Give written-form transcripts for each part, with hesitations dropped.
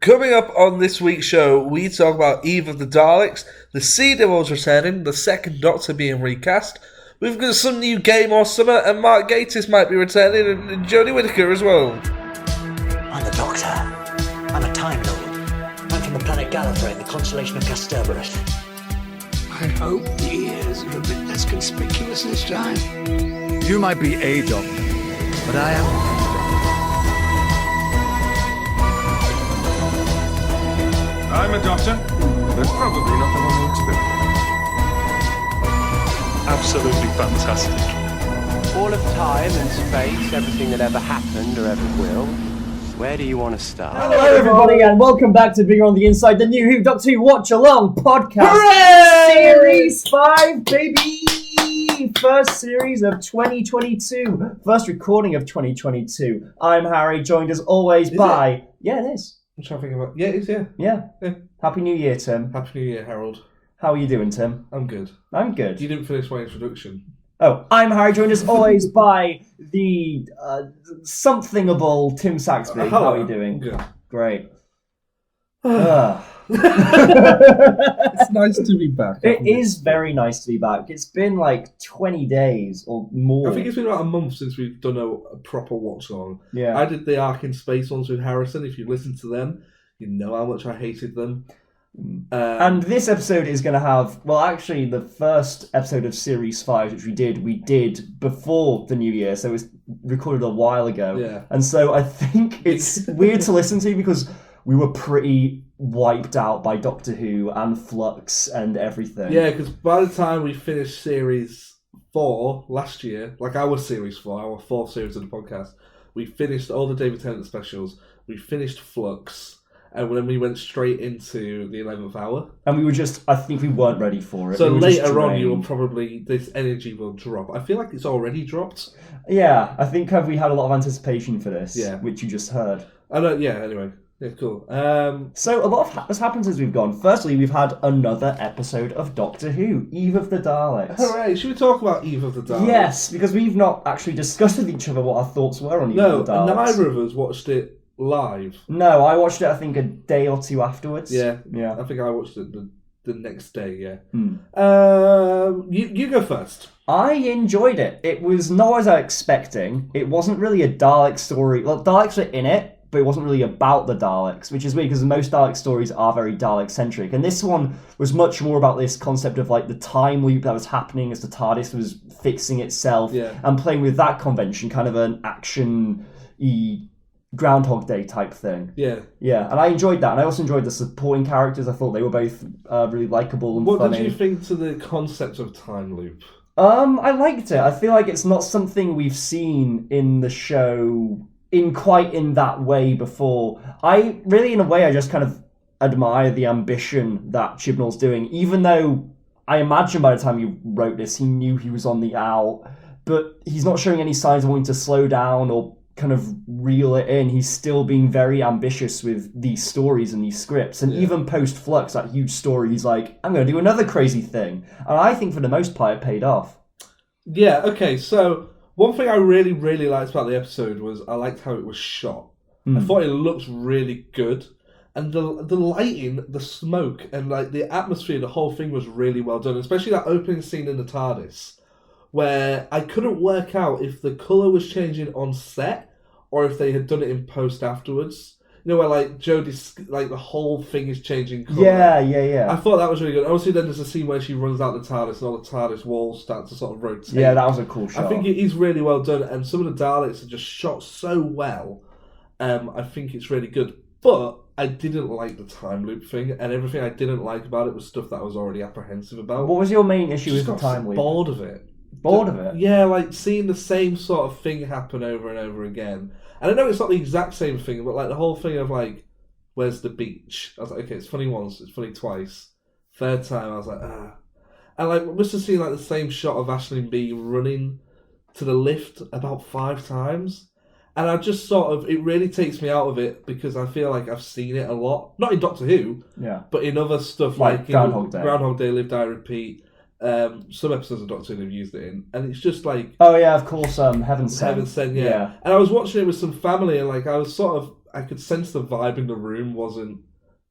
Coming up on this week's show, we talk about Eve of the Daleks, the Sea Devils returning, the second Doctor being recast. We've got some new Game or Summer, and Mark Gatiss might be returning, and Jodie Whittaker as well. I'm the Doctor. I'm a Time Lord. I'm from the planet Gallifrey in the constellation of Kasterborous. I hope the ears are a bit less conspicuous this time. You might be a Doctor, but I am. I'm a doctor, but probably not the one you expect. Absolutely fantastic. All of time and space, everything that ever happened or ever will. Where do you want to start? Hello everybody and welcome back to Bigger on the Inside, the new Who Doctor Who Watch Along podcast. Hooray! Series 5, baby! First series of 2022. First recording of 2022. I'm Harry, joined as always by... Yeah, it is. I'm trying to think about... Yeah, it is, yeah. Yeah. Happy New Year, Tim. Happy New Year, Harold. How are you doing, Tim? I'm good. I'm good. You didn't finish my introduction. Oh, I'm Harry, joined as always by the somethingable Tim Saxby. How are you doing? Good. Great. It's nice to be back. It is very nice to be back. It's been like 20 days or more. I think it's been about a month since we've done a proper watch along. Yeah. I did the Ark in Space ones with Harrison. If you listen to them, you know how much I hated them. And this episode is going to have, well, actually, the first episode of Series 5, which we did before the New Year, so it was recorded a while ago. Yeah. And so I think it's weird to listen to because we were pretty wiped out by Doctor Who and Flux and everything. Yeah, because by the time we finished Series 4 last year, like our Series 4, our fourth series of the podcast, we finished all the David Tennant specials, we finished Flux, and then we went straight into the 11th hour. And we were just, I think we weren't ready for it. So we were later on, you will probably, this energy will drop. I feel like it's already dropped. Yeah, I think we had a lot of anticipation for this, Yeah. which you just heard. Anyway. Yeah, cool. So a lot has happened since we've gone. Firstly, we've had another episode of Doctor Who, Eve of the Daleks. Hooray! Should we talk about Eve of the Daleks? Yes, because we've not actually discussed with each other what our thoughts were on Eve of the Daleks. No, neither of us watched it live. No, I watched it, I think, a day or two afterwards. Yeah. Yeah. I think I watched it the next day, yeah. Hmm. You go first. I enjoyed it. It was not as I was expecting. It wasn't really a Dalek story. Well, Daleks were in it, but it wasn't really about the Daleks, which is weird because most Dalek stories are very Dalek-centric. And this one was much more about this concept of like the time loop that was happening as the Tardis was fixing itself and playing with that convention, kind of an action-y Groundhog Day type thing. Yeah. Yeah, and I enjoyed that. And I also enjoyed the supporting characters. I thought they were both really likeable and funny. What did you think to the concept of time loop? I liked it. I feel like it's not something we've seen in the show in that way before. I really, in a way, I just kind of admire the ambition that Chibnall's doing, even though I imagine by the time he wrote this, he knew he was on the out, but he's not showing any signs of wanting to slow down or kind of reel it in. He's still being very ambitious with these stories and these scripts. And even post-Flux, that huge story, he's like, I'm going to do another crazy thing. And I think for the most part, it paid off. Yeah, okay, so one thing I really, really liked about the episode was I liked how it was shot. I thought it looked really good. And the lighting, the smoke, and like the atmosphere, the whole thing was really well done. Especially that opening scene in the TARDIS, where I couldn't work out if the colour was changing on set or if they had done it in post afterwards. You know, where like Jodie's, like the whole thing is changing colour. Yeah. I thought that was really good. Obviously, then there's a scene where she runs out the TARDIS and all the TARDIS walls start to sort of rotate. Yeah, that was a cool shot. I think it is really well done, and some of the Daleks are just shot so well. I think it's really good. But I didn't like the time loop thing, and everything I didn't like about it was stuff that I was already apprehensive about. What was your main issue with the time loop? Bored of it. Bored of it? Yeah, like seeing the same sort of thing happen over and over again. And I know it's not the exact same thing, but like the whole thing of like, where's the beach? I was like, okay, it's funny once, it's funny twice. Third time, I was like, ah. And like, I must have seen like the same shot of Aisling B running to the lift about 5 times. And I just sort of, it really takes me out of it because I feel like I've seen it a lot. Not in Doctor Who, but in other stuff like Groundhog Day. Groundhog Day, Live, Die, Repeat. Some episodes of Doctor Who have used it in, and it's just like, oh yeah, of course, Heaven Sent. Heaven Sent, yeah. And I was watching it with some family, and like I I could sense the vibe in the room wasn't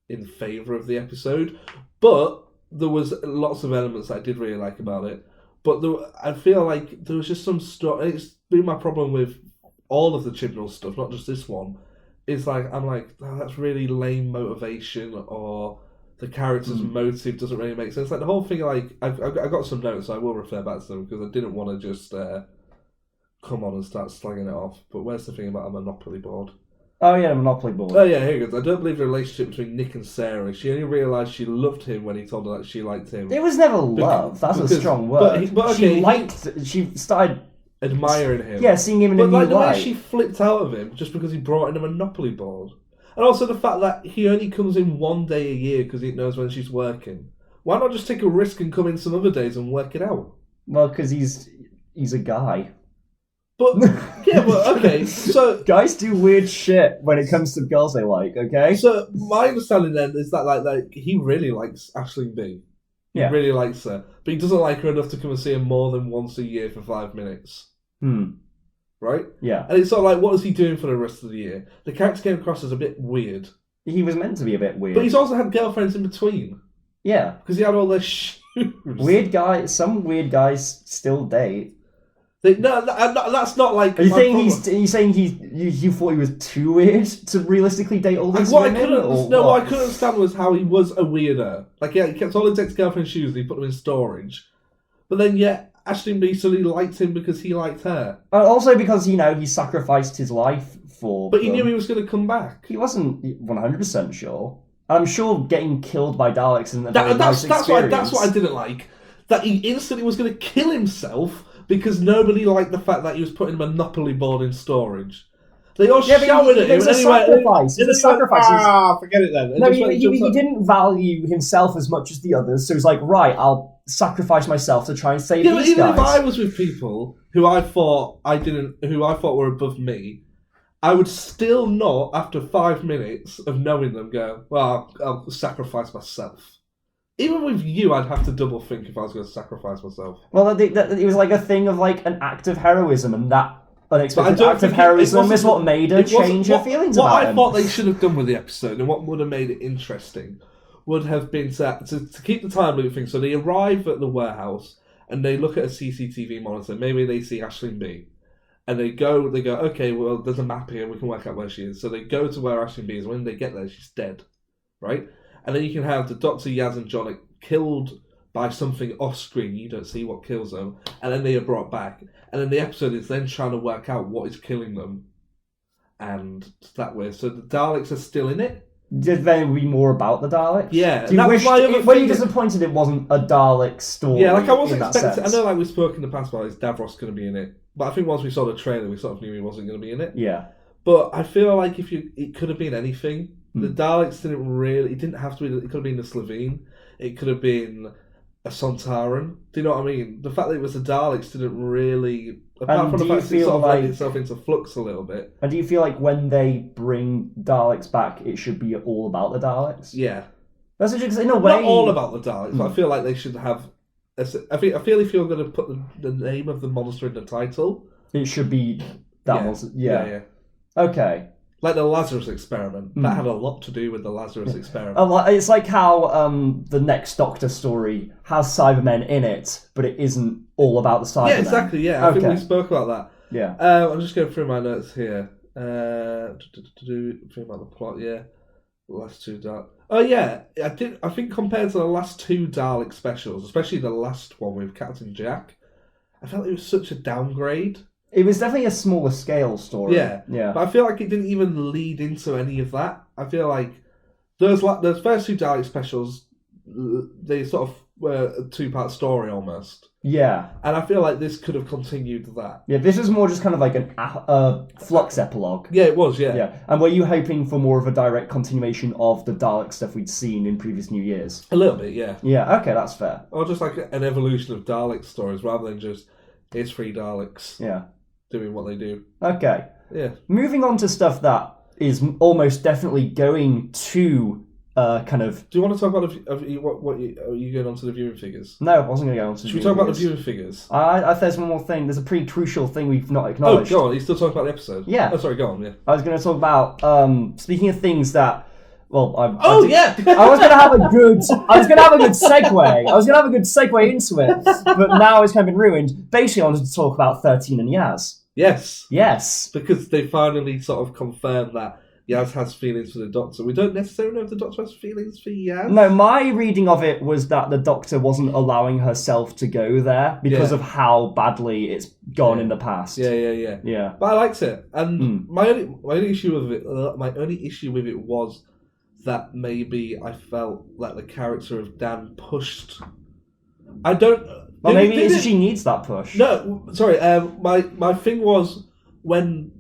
in favour of the episode, but there was lots of elements I did really like about it. But I feel like there was just some stuff. It's been my problem with all of the Chibnall stuff, not just this one. It's like I'm like, oh, that's really lame motivation, or the character's motive doesn't really make sense. Like the whole thing, like I've got some notes, so I will refer back to them because I didn't want to just come on and start slanging it off. But where's the thing about a Monopoly board? Oh yeah, the Monopoly board. Oh yeah, here it goes. I don't believe the relationship between Nick and Sarah. She only realised she loved him when he told her that she liked him. It was never love. That's a strong word. But okay, she started admiring him. Yeah, seeing him in a new light. But light. The way she flipped out of him just because he brought in a Monopoly board. And also the fact that he only comes in one day a year because he knows when she's working. Why not just take a risk and come in some other days and work it out? Well, because he's a guy. But yeah, but okay. So guys do weird shit when it comes to girls they like. Okay. So my understanding then is that like he really likes Aisling B. He really likes her, but he doesn't like her enough to come and see her more than once a year for 5 minutes. Right? Yeah. And it's sort of like, what is he doing for the rest of the year? The character came across as a bit weird. He was meant to be a bit weird. But he's also had girlfriends in between. Yeah. Because he had all their shoes. Weird guys. Some weird guys still date. No, that's not like. Are you saying you thought he was too weird to realistically date all these women? What I couldn't understand was how he was a weirder. Like, yeah, he kept all his ex-girlfriend's shoes and he put them in storage. But then, Aisling B suddenly liked him because he liked her. And also because, he sacrificed his life for But he knew he was going to come back. He wasn't 100% sure. I'm sure getting killed by Daleks isn't a very nice experience. That's what I didn't like. That he instantly was going to kill himself because nobody liked the fact that he was putting a Monopoly board in storage. They all shouted at him. It's a sacrifice. It's a sacrifice. Forget it then. No, he didn't value himself as much as the others, so he's like, right, I'll sacrifice myself to try and save these guys. Even if I was with people who I thought were above me, I would still not, after 5 minutes of knowing them, go, well, I'll sacrifice myself. Even with you, I'd have to double think if I was going to sacrifice myself. Well, it was like a thing of like an act of heroism, and that unexpected act of heroism is what made her change her feelings about him. What I thought they should have done with the episode, and what would have made it interesting, would have been to keep the time loop thing. So they arrive at the warehouse, and they look at a CCTV monitor. Maybe they see Aisling B. And they go, okay, well, there's a map here, we can work out where she is. So they go to where Aisling B is. When they get there, she's dead, right? And then you can have the Dr. Yaz and Jonik killed by something off screen. You don't see what kills them. And then they are brought back. And then the episode is then trying to work out what is killing them. And that way. So the Daleks are still in it. Did there be more about the Daleks? Yeah. Were you disappointed it wasn't a Dalek story? Yeah, like I wasn't expecting. I know, like we spoke in the past about, is Davros going to be in it? But I think once we saw the trailer, we sort of knew he wasn't going to be in it. Yeah. But I feel like it could have been anything. The Daleks didn't really. It didn't have to be. It could have been a Slovene. It could have been a Sontaran. Do you know what I mean? The fact that it was the Daleks didn't really. Apart from the fact that it sort of led itself into flux a little bit. And do you feel like when they bring Daleks back, it should be all about the Daleks? Yeah. That's just in a way. Not all about the Daleks, but I feel like they should have. I feel if you're going to put the name of the monster in the title, it should be that monster. Yeah. Okay. Like the Lazarus Experiment. That had a lot to do with the Lazarus Experiment. It's like how the Next Doctor story has Cybermen in it, but it isn't all about the Cybermen. Yeah, exactly, yeah. I think we spoke about that. Yeah. I'm just going through my notes here. Think about the plot, yeah. The last two Daleks. Oh, yeah. I think compared to the last two Dalek specials, especially the last one with Captain Jack, I felt it was such a downgrade. It was definitely a smaller scale story. Yeah. But I feel like it didn't even lead into any of that. I feel like those first two Dalek specials, they sort of were a two-part story almost. Yeah. And I feel like this could have continued that. Yeah, this is more just kind of like a Flux epilogue. Yeah, it was, yeah. Yeah. And were you hoping for more of a direct continuation of the Dalek stuff we'd seen in previous New Years? A little bit, yeah. Yeah, okay, that's fair. Or just like an evolution of Dalek stories rather than just, here's 3 Daleks. Yeah. Doing what they do. Okay. Yeah. Moving on to stuff that is almost definitely going to kind of... Do you want to talk about are you going on to the viewing figures? No, I wasn't going to go on to the Should we viewing talk about the figures. viewing figures? I think there's one more thing. There's a pretty crucial thing we've not Oh, acknowledged. go on. You still talking about the episode? Yeah. Oh, sorry, go on, yeah. I was going to talk about, speaking of things that... Well, I was going to have a good segue. I was going to have a good segue into it, but now it's kind of been ruined. Basically, I wanted to talk about 13 and Yaz. Yes. Yes. Because they finally sort of confirmed that Yaz has feelings for the Doctor. We don't necessarily know if the Doctor has feelings for Yaz. No, my reading of it was that the Doctor wasn't allowing herself to go there because of how badly it's gone in the past. Yeah. But I liked it, and my only issue with it was that maybe I felt like the character of Dan pushed. I don't. Well, maybe it's she needs that push. No, sorry. My thing was when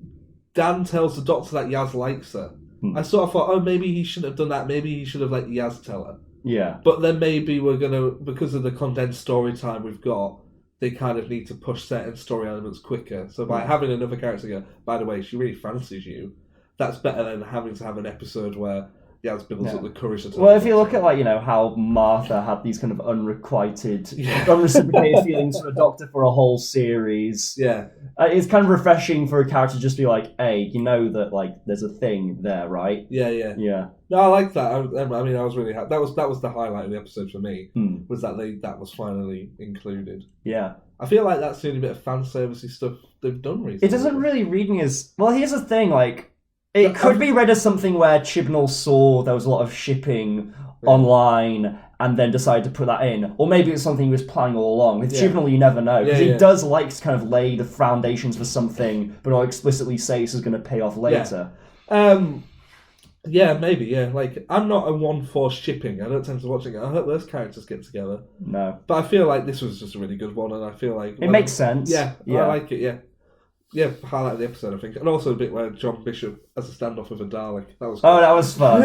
Dan tells the Doctor that Yaz likes her. I sort of thought, oh, maybe he shouldn't have done that. Maybe he should have let Yaz tell her. Yeah. But then maybe we're gonna, because of the condensed story time we've got, they kind of need to push certain story elements quicker. So by having another character go, by the way, she really fancies you, that's better than having to have an episode where Yaz builds up the courage to tell. Well, if you look at how Martha had these kind of unreciprocated feelings for the Doctor for a whole series. Yeah. It's kind of refreshing for a character to just be like, hey, you know that there's a thing there, right? Yeah. No, I like that. I was really happy. That was the highlight of the episode for me. Was that that was finally included. Yeah. I feel like that's the only bit of fan servicey stuff they've done recently. It doesn't really read me as... Well, here's the thing, it could be read as something where Chibnall saw there was a lot of shipping online and then decided to put that in. Or maybe it's something he was planning all along. With Chibnall, you never know. Because he does like to kind of lay the foundations for something, but not explicitly say this is going to pay off later. Yeah, maybe, yeah. I'm not a one for shipping. I don't tend to watch it. I hope those characters get together. No. But I feel like this was just a really good one, and I feel like... It makes sense. Yeah, I like it, yeah. Yeah, highlight of the episode, I think. And also a bit where John Bishop has a standoff with a Dalek. That was good. Oh, that was fun.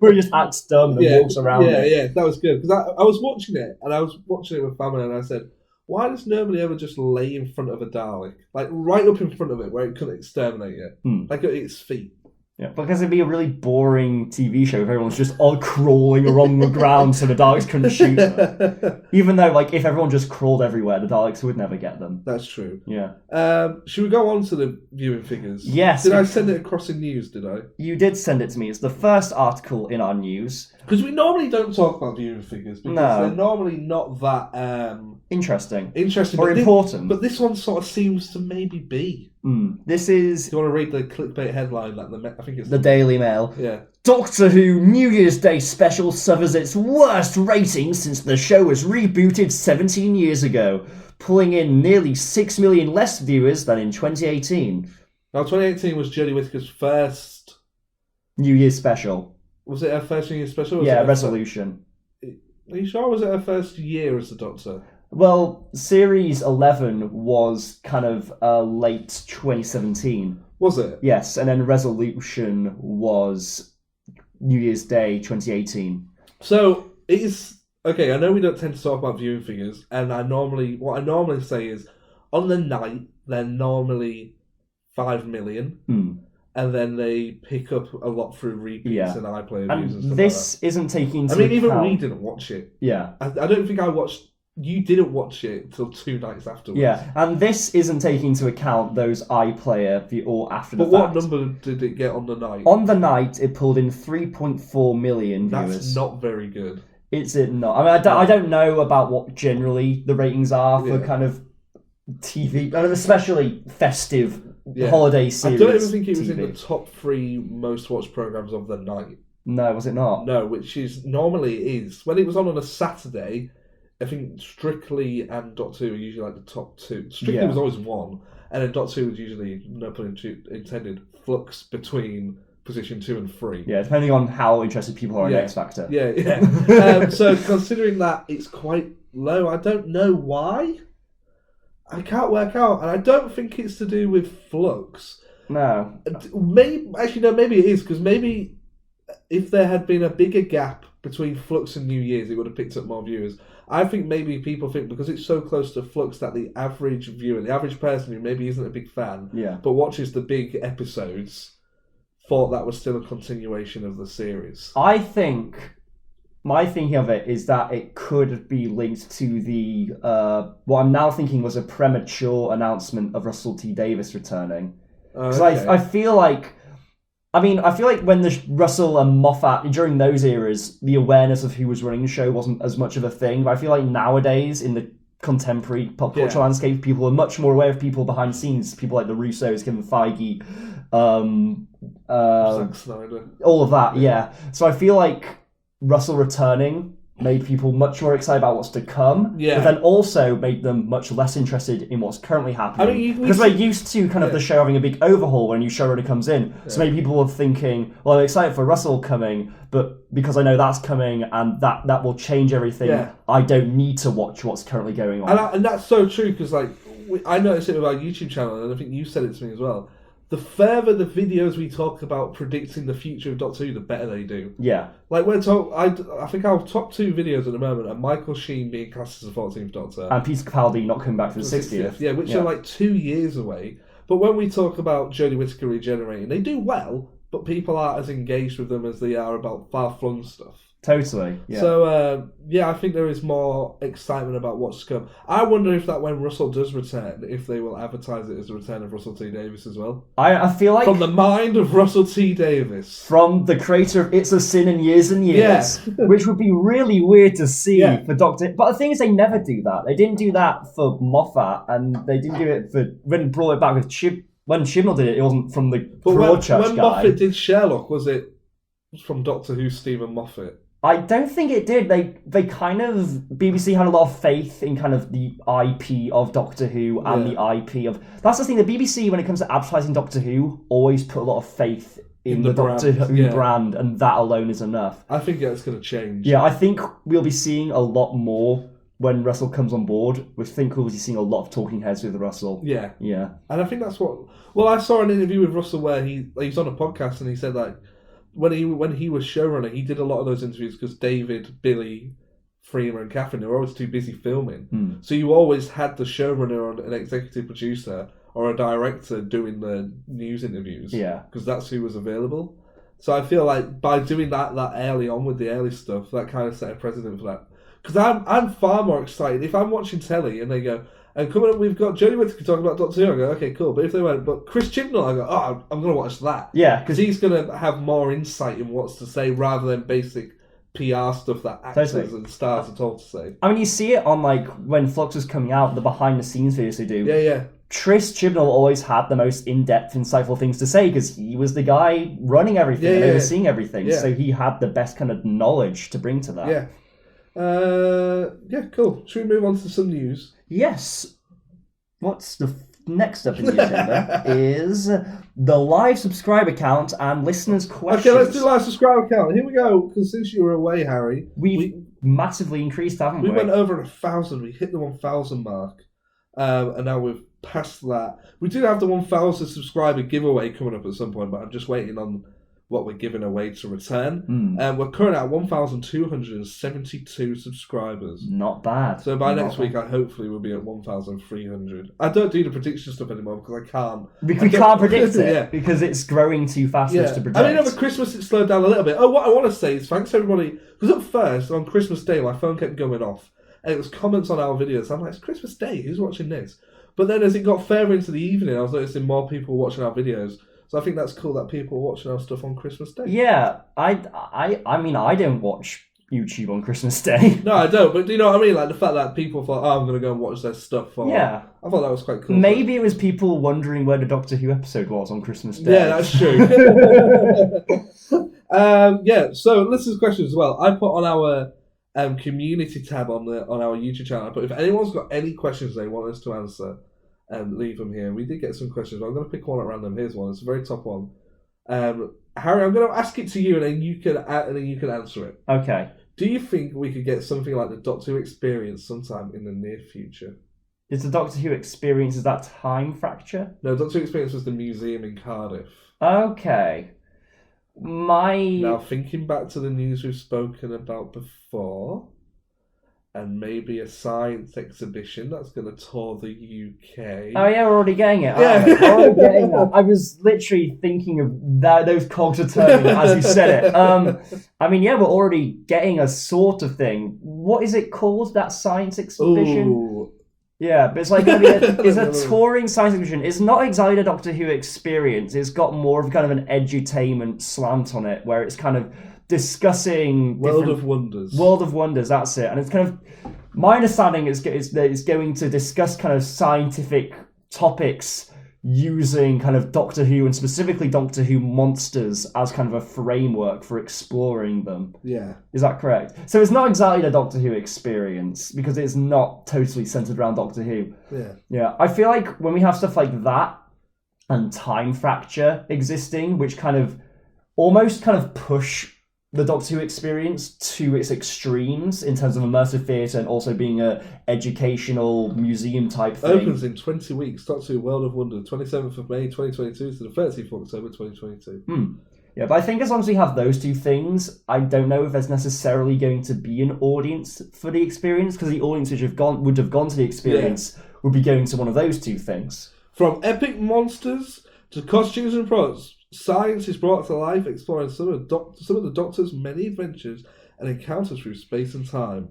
Where he just acts dumb and walks around it. Yeah, that was good. Because I was watching it, and I was watching it with family, and I said, why does nobody ever just lay in front of a Dalek? Right up in front of it, where it couldn't exterminate it. At its feet. Yeah, because it'd be a really boring TV show if everyone's just all crawling along the ground so the Daleks couldn't shoot them. Even though, if everyone just crawled everywhere, the Daleks would never get them. That's true. Yeah. Should we go on to the viewing figures? Yes. Did I send it across in news, did I? You did send it to me. It's the first article in our news. Because we normally don't talk about viewing figures, because they're normally not that... Interesting. Or important. But this one sort of seems to maybe be. This is... Do you want to read the clickbait headline? I think it's the Daily Mail. Yeah. Doctor Who New Year's Day special suffers its worst rating since the show was rebooted 17 years ago, pulling in nearly 6 million less viewers than in 2018. Now, 2018 was Jodie Whittaker's first... New Year's special. Was it her first New Year's special? Yeah, Resolution. Are you sure? Was it her first year as the Doctor? Well, Series 11 was kind of late 2017. Was it? Yes, and then Resolution was New Year's Day 2018. So, it is... Okay, I know we don't tend to talk about viewing figures, and what I normally say is, on the night, they're normally 5 million, and then they pick up a lot through repeats and iPlayer views and stuff this like that. isn't taking into account... even we didn't watch it. Yeah. I don't think I watched... You didn't watch it until 2 nights afterwards. Yeah, and this isn't taking into account those iPlayer or after the fact. But what number did it get on the night? On the night, it pulled in 3.4 million viewers. That's not very good. Is it not? I mean, I don't know about what generally the ratings are for kind of TV, and especially festive holiday series. I don't even think it was TV. in the top 3 most watched programmes of the night. No, was it not? No, which is normally it is. When it was on a Saturday, I think Strictly and Doctor Who are usually the top 2. Strictly was always 1, and then Doctor Who was usually, no pun intended, flux between position 2 and 3. Yeah, depending on how interested people are in X Factor. Yeah. So considering that it's quite low, I don't know why. I can't work out, and I don't think it's to do with flux. No. Maybe it is, because maybe if there had been a bigger gap between Flux and New Year's, it would have picked up more viewers. I think maybe people think because it's so close to Flux that the average viewer, the average person who maybe isn't a big fan, but watches the big episodes, thought that was still a continuation of the series. I think my thinking of it is that it could be linked to the what I'm now thinking was a premature announcement of Russell T Davies returning. Because I feel like when the Russell and Moffat, during those eras, the awareness of who was running the show wasn't as much of a thing. But I feel like nowadays, in the contemporary pop culture landscape, people are much more aware of people behind the scenes. People like the Russos, Kevin Feige, Zack Snyder. All of that, yeah. So I feel like Russell returning made people much more excited about what's to come, but then also made them much less interested in what's currently happening. Because we're used to kind of the show having a big overhaul when a new showrunner comes in. So maybe people were thinking, well, I'm excited for Russell coming, but because I know that's coming and that will change everything, I don't need to watch what's currently going on. And that's so true, because like I noticed it with our YouTube channel, and I think you said it to me as well. The further the videos we talk about predicting the future of Doctor Who, the better they do. Yeah. Like, I think our top 2 videos at the moment are Michael Sheen being cast as the 14th Doctor. And Peter Capaldi not coming back for the 60th. Yeah, which are like 2 years away. But when we talk about Jodie Whittaker regenerating, they do well, but people aren't as engaged with them as they are about far-flung stuff. Totally, yeah. So, I think there is more excitement about what's to come. I wonder if that when Russell does return, if they will advertise it as the return of Russell T Davies as well. I feel like... From the mind of Russell T Davies. From the creator of It's a Sin and Years, which would be really weird to see for Doctor... But the thing is, they never do that. They didn't do that for Moffat, and they didn't do it for... When brought it back with when Chibnall did it, it wasn't from the Broadchurch guy. When Moffat did Sherlock, was it from Doctor Who Stephen Moffat? I don't think it did. They kind of... BBC had a lot of faith in kind of the IP of Doctor Who and the IP of... That's the thing, the BBC, when it comes to advertising Doctor Who, always put a lot of faith in the Doctor Who brand, and that alone is enough. I think that's going to change. Yeah, I think we'll be seeing a lot more when Russell comes on board. We think we'll be seeing a lot of talking heads with Russell. Yeah. Yeah. And I think that's what... Well, I saw an interview with Russell where he was on a podcast and he said, like, when he was showrunner, he did a lot of those interviews because David, Billy, Freema and Catherine, they were always too busy filming. So you always had the showrunner or an executive producer or a director doing the news interviews. Yeah. Because that's who was available. So I feel like by doing that early on with the early stuff, that kind of set a precedent for that. Because I'm far more excited. If I'm watching telly and they go, and coming up, we've got Jodie Whittaker talking about Doctor Who. I go, okay, cool. But if they went, but Chris Chibnall, I go, oh, I'm going to watch that. Yeah. Because he's going to have more insight in what's to say rather than basic PR stuff that actors and stars are told to say. I mean, you see it on, like, when Flux was coming out, the behind-the-scenes videos they do. Yeah. Chris Chibnall always had the most in-depth, insightful things to say because he was the guy running everything and overseeing everything. Yeah. So he had the best kind of knowledge to bring to that. Yeah. Cool. Should we move on to some news? Yes. What's the next up in the agenda is the live subscriber count and listeners' questions. Okay, let's do live subscriber count. Here we go. Because since you were away, Harry, we massively increased, haven't we? We went over 1,000. We hit the 1,000 mark, and now we've passed that. We do have the 1,000 subscriber giveaway coming up at some point, but I'm just waiting on what we're giving away to return. We're currently at 1,272 subscribers. Not bad. So by next week, I hopefully will be at 1,300. I don't do the prediction stuff anymore because I can't. We can't predict it because it's growing too fast for us to predict. I mean, over Christmas it slowed down a little bit. Oh, what I want to say is thanks everybody, because at first on Christmas Day my phone kept going off and it was comments on our videos. I'm like, it's Christmas Day. Who's watching this? But then as it got further into the evening, I was noticing more people watching our videos. So I think that's cool that people are watching our stuff on Christmas Day. Yeah, I mean, I don't watch YouTube on Christmas Day. No, I don't. But do you know what I mean? Like the fact that people thought, oh, I'm going to go and watch their stuff. I thought that was quite cool. Maybe it was people wondering where the Doctor Who episode was on Christmas Day. Yeah, that's true. So listeners' questions as well. I put on our community tab on our YouTube channel. But if anyone's got any questions they want us to answer, leave them here. We did get some questions, but I'm going to pick one at random. Here's one. It's a very top one. Harry, I'm going to ask it to you, and then you can answer it. Okay. Do you think we could get something like the Doctor Who Experience sometime in the near future? Is the Doctor Who Experience, is that time fracture? No, Doctor Who Experience was the museum in Cardiff. Okay. Now, thinking back to the news we've spoken about before, and maybe a science exhibition that's going to tour the UK. Oh yeah, we're already getting it. Yeah. We're already getting that. I was literally thinking of that. Those cogs are turning as you said it. I mean, yeah, we're already getting a sort of thing. What is it called? That science exhibition? Ooh. Yeah, but it's like going to be it's a touring science exhibition. It's not exactly a Doctor Who experience. It's got more of kind of an edutainment slant on it, where it's kind of discussing World of Wonders. World of Wonders, that's it. And it's kind of, my understanding is that it's going to discuss kind of scientific topics using kind of Doctor Who and specifically Doctor Who monsters as kind of a framework for exploring them. Yeah. Is that correct? So it's not exactly the Doctor Who experience because it's not totally centered around Doctor Who. Yeah. Yeah. I feel like when we have stuff like that and time fracture existing, which kind of almost kind of push the Doctor Who experience to its extremes in terms of immersive theatre and also being a educational museum type thing. Opens in 20 weeks. Doctor Who World of Wonder, 27th of May 2022 to the 13th of October 2022. Yeah, but I think as long as we have those two things, I don't know if there's necessarily going to be an audience for the experience, because the audience which would have gone to the experience would be going to one of those two things. From epic monsters to costumes and products, science is brought to life, exploring some of the Doctor's many adventures and encounters through space and time.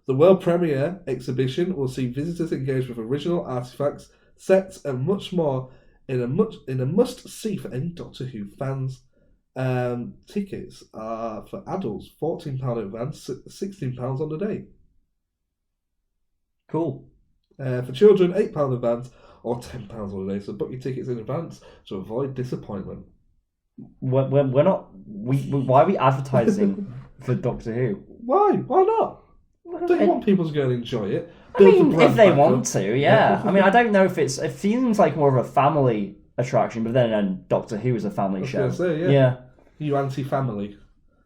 The world premiere exhibition will see visitors engage with original artifacts, sets, and much more in a must-see for any Doctor Who fans. Tickets are for adults £14 in advance, £16 on the day. Cool. For children, £8 in advance or £10 on the day. So book your tickets in advance to avoid disappointment. We're not. Why are we advertising for Doctor Who? Why? Why not? Don't you want people to go and enjoy it? I mean, if they want to, yeah. I mean, I don't know if it seems like more of a family attraction, but then Doctor Who is a family show. Say, yeah. You anti-family.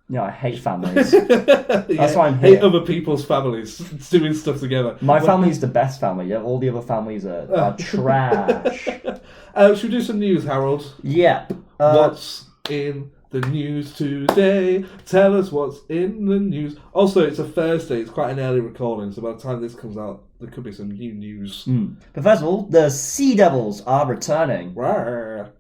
Yeah, I hate families. That's why I'm here. Hate other people's families doing stuff together. My family's the best family. Yeah, all the other families are trash. Should we do some news, Harold? Yeah. What's in the news today? Tell us what's in the news. Also, it's a Thursday. It's quite an early recording, so by the time this comes out, there could be some new news. But first of all, the Sea Devils are returning. Rawr.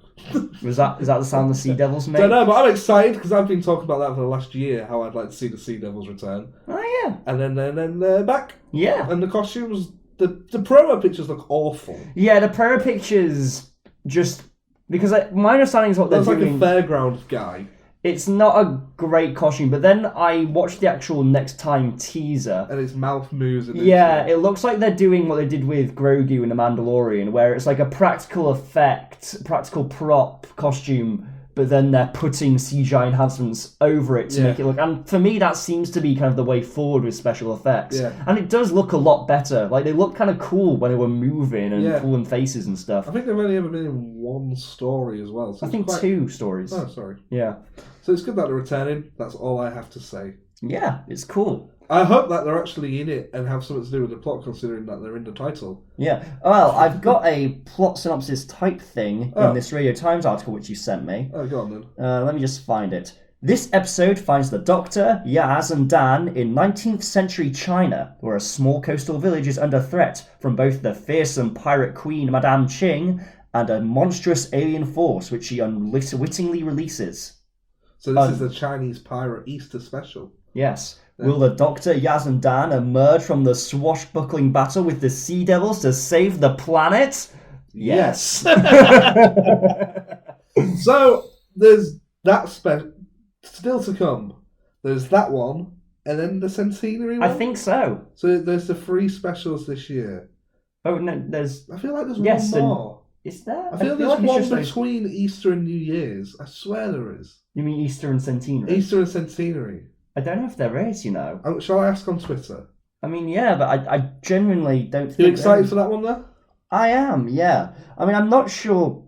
Is that the sound the Sea Devils make? Don't know, but I'm excited because I've been talking about that for the last year, how I'd like to see the Sea Devils return. Oh, yeah. And then they're back. Yeah. And the costumes, the promo pictures look awful. Yeah, the promo pictures just... Because my understanding is what they're doing... It's like a fairground guy. It's not a great costume, but then I watched the actual Next Time teaser. And his mouth moves. Yeah, it looks like they're doing what they did with Grogu in The Mandalorian, where it's like a practical prop costume, but then they're putting CGI enhancements over it to make it look... And for me, that seems to be kind of the way forward with special effects. Yeah. And it does look a lot better. Like, they look kind of cool when they were moving and pulling faces and stuff. I think they've only ever been in one story as well. So I think 2 stories. Oh, sorry. Yeah. So it's good that they're returning. That's all I have to say. Yeah, it's cool. I hope that they're actually in it and have something to do with the plot, considering that they're in the title. Yeah. Well, I've got a plot synopsis type thing in this Radio Times article which you sent me. Oh, go on then. Let me just find it. This episode finds the Doctor, Yaz, and Dan in 19th century China, where a small coastal village is under threat from both the fearsome pirate queen Madame Ching and a monstrous alien force which she unwittingly releases. So this is the Chinese pirate Easter special. Yes. Will the Doctor, Yaz, and Dan emerge from the swashbuckling battle with the Sea Devils to save the planet? Yes. So there's that still to come. There's that one, and then the centenary one. I think so. So there's the 3 specials this year. Oh no, there's. I feel like there's one more. Is there? I feel there's one between Easter and New Year's. I swear there is. You mean Easter and Centenary? Easter and Centenary. I don't know if there is, you know. Shall I ask on Twitter? I mean, yeah, but I genuinely don't think... You excited for that one, though? I am, yeah. I mean, I'm not sure...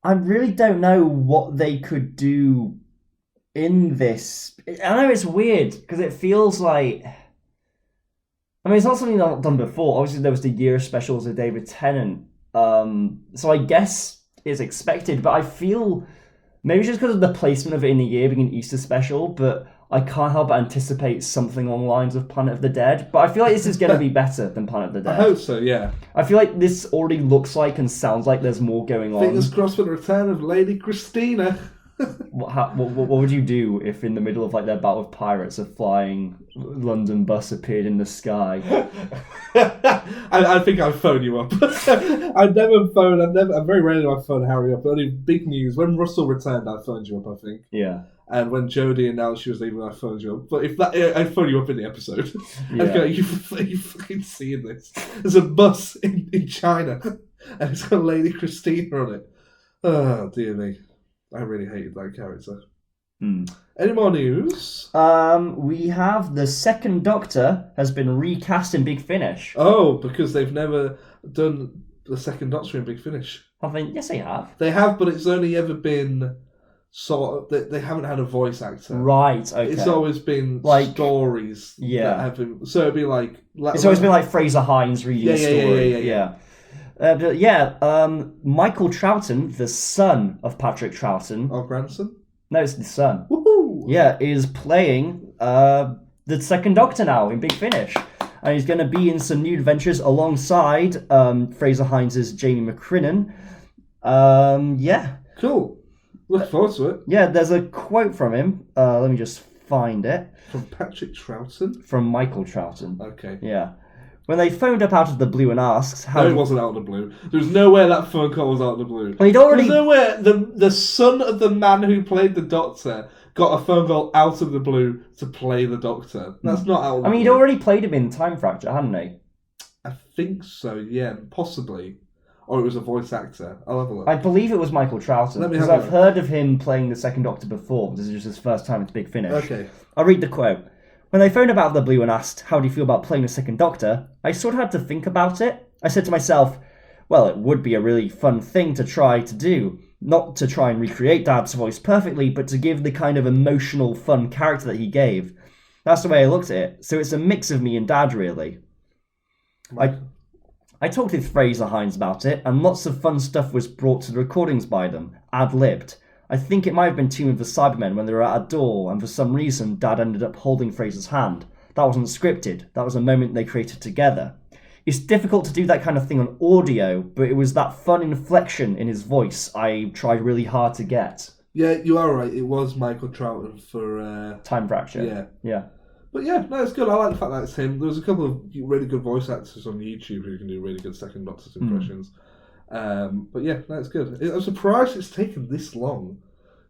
I really don't know what they could do in this. I know it's weird, because it feels like... I mean, it's not something I've done before. Obviously, there was the year specials of David Tennant. So I guess it's expected, but I feel... Maybe it's just because of the placement of it in the year being an Easter special, but I can't help but anticipate something along the lines of Planet of the Dead. But I feel like this is going to be better than Planet of the Dead. I hope so, yeah. I feel like this already looks like and sounds like there's more going on. Fingers crossed for the return of Lady Christina. What would you do if in the middle of like their battle with pirates, a flying London bus appeared in the sky? I think I'd phone you up. I'm very rarely do I phone Harry up. Only big news. When Russell returned, I phoned you up, I think. Yeah. And when Jodie announced she was leaving, I phoned you up. But if that, I'd phone you up in the episode. Yeah. I'd go, you fucking seeing this? There's a bus in China, and it's got Lady Christina on it. Oh, dear me. I really hated that character. Any more news? We have the second Doctor has been recast in Big Finish. Oh, because they've never done the second Doctor in Big Finish. I think yes, they have. They have, but it's only ever been sort of. They haven't had a voice actor. Right. Okay. It's always been like stories. Yeah. That have been, so it'd be like. It's always been like Fraser Hines reading a story. Michael Troughton, the son of Patrick Troughton. Our grandson? No, it's the son. Woohoo! Yeah, is playing the second Doctor now in Big Finish. And he's going to be in some new adventures alongside Fraser Hines' Jamie McCrinnan. Yeah. Cool. Look forward to it. Yeah, there's a quote from him. Let me just find it. From Patrick Troughton? From Michael Troughton. Okay. Yeah. When they phoned up out of the blue and asks how... No, it wasn't out of the blue. There was nowhere that phone call was out of the blue. Well, he'd already... There's nowhere the son of the man who played the Doctor got a phone call out of the blue to play the Doctor. That's not out of the blue. he'd already played him in Time Fracture, hadn't he? I think so, yeah. Possibly. Or it was a voice actor. I'll have a look. I believe it was Michael Troughton, because I've heard of him playing the second Doctor before. This is just his first time at Big Finish. Okay. I'll read the quote. When they phoned about the blue and asked, how do you feel about playing the second Doctor, I sort of had to think about it. I said to myself, well, it would be a really fun thing to try to do. Not to try and recreate Dad's voice perfectly, but to give the kind of emotional, fun character that he gave. That's the way I looked at it. So it's a mix of me and Dad, really. I talked with Fraser Hines about it, and lots of fun stuff was brought to the recordings by them, ad-libbed. I think it might have been Tomb of the Cybermen when they were at a door, and for some reason Dad ended up holding Fraser's hand. That wasn't scripted. That was a moment they created together. It's difficult to do that kind of thing on audio, but it was that fun inflection in his voice I tried really hard to get. Yeah, you are right. It was Michael Troughton for... Time Fracture. Yeah. But yeah, no, it's good. I like the fact that it's him. There's a couple of really good voice actors on YouTube who can do really good second Doctor's impressions. But yeah, no, it's good. I'm surprised it's taken this long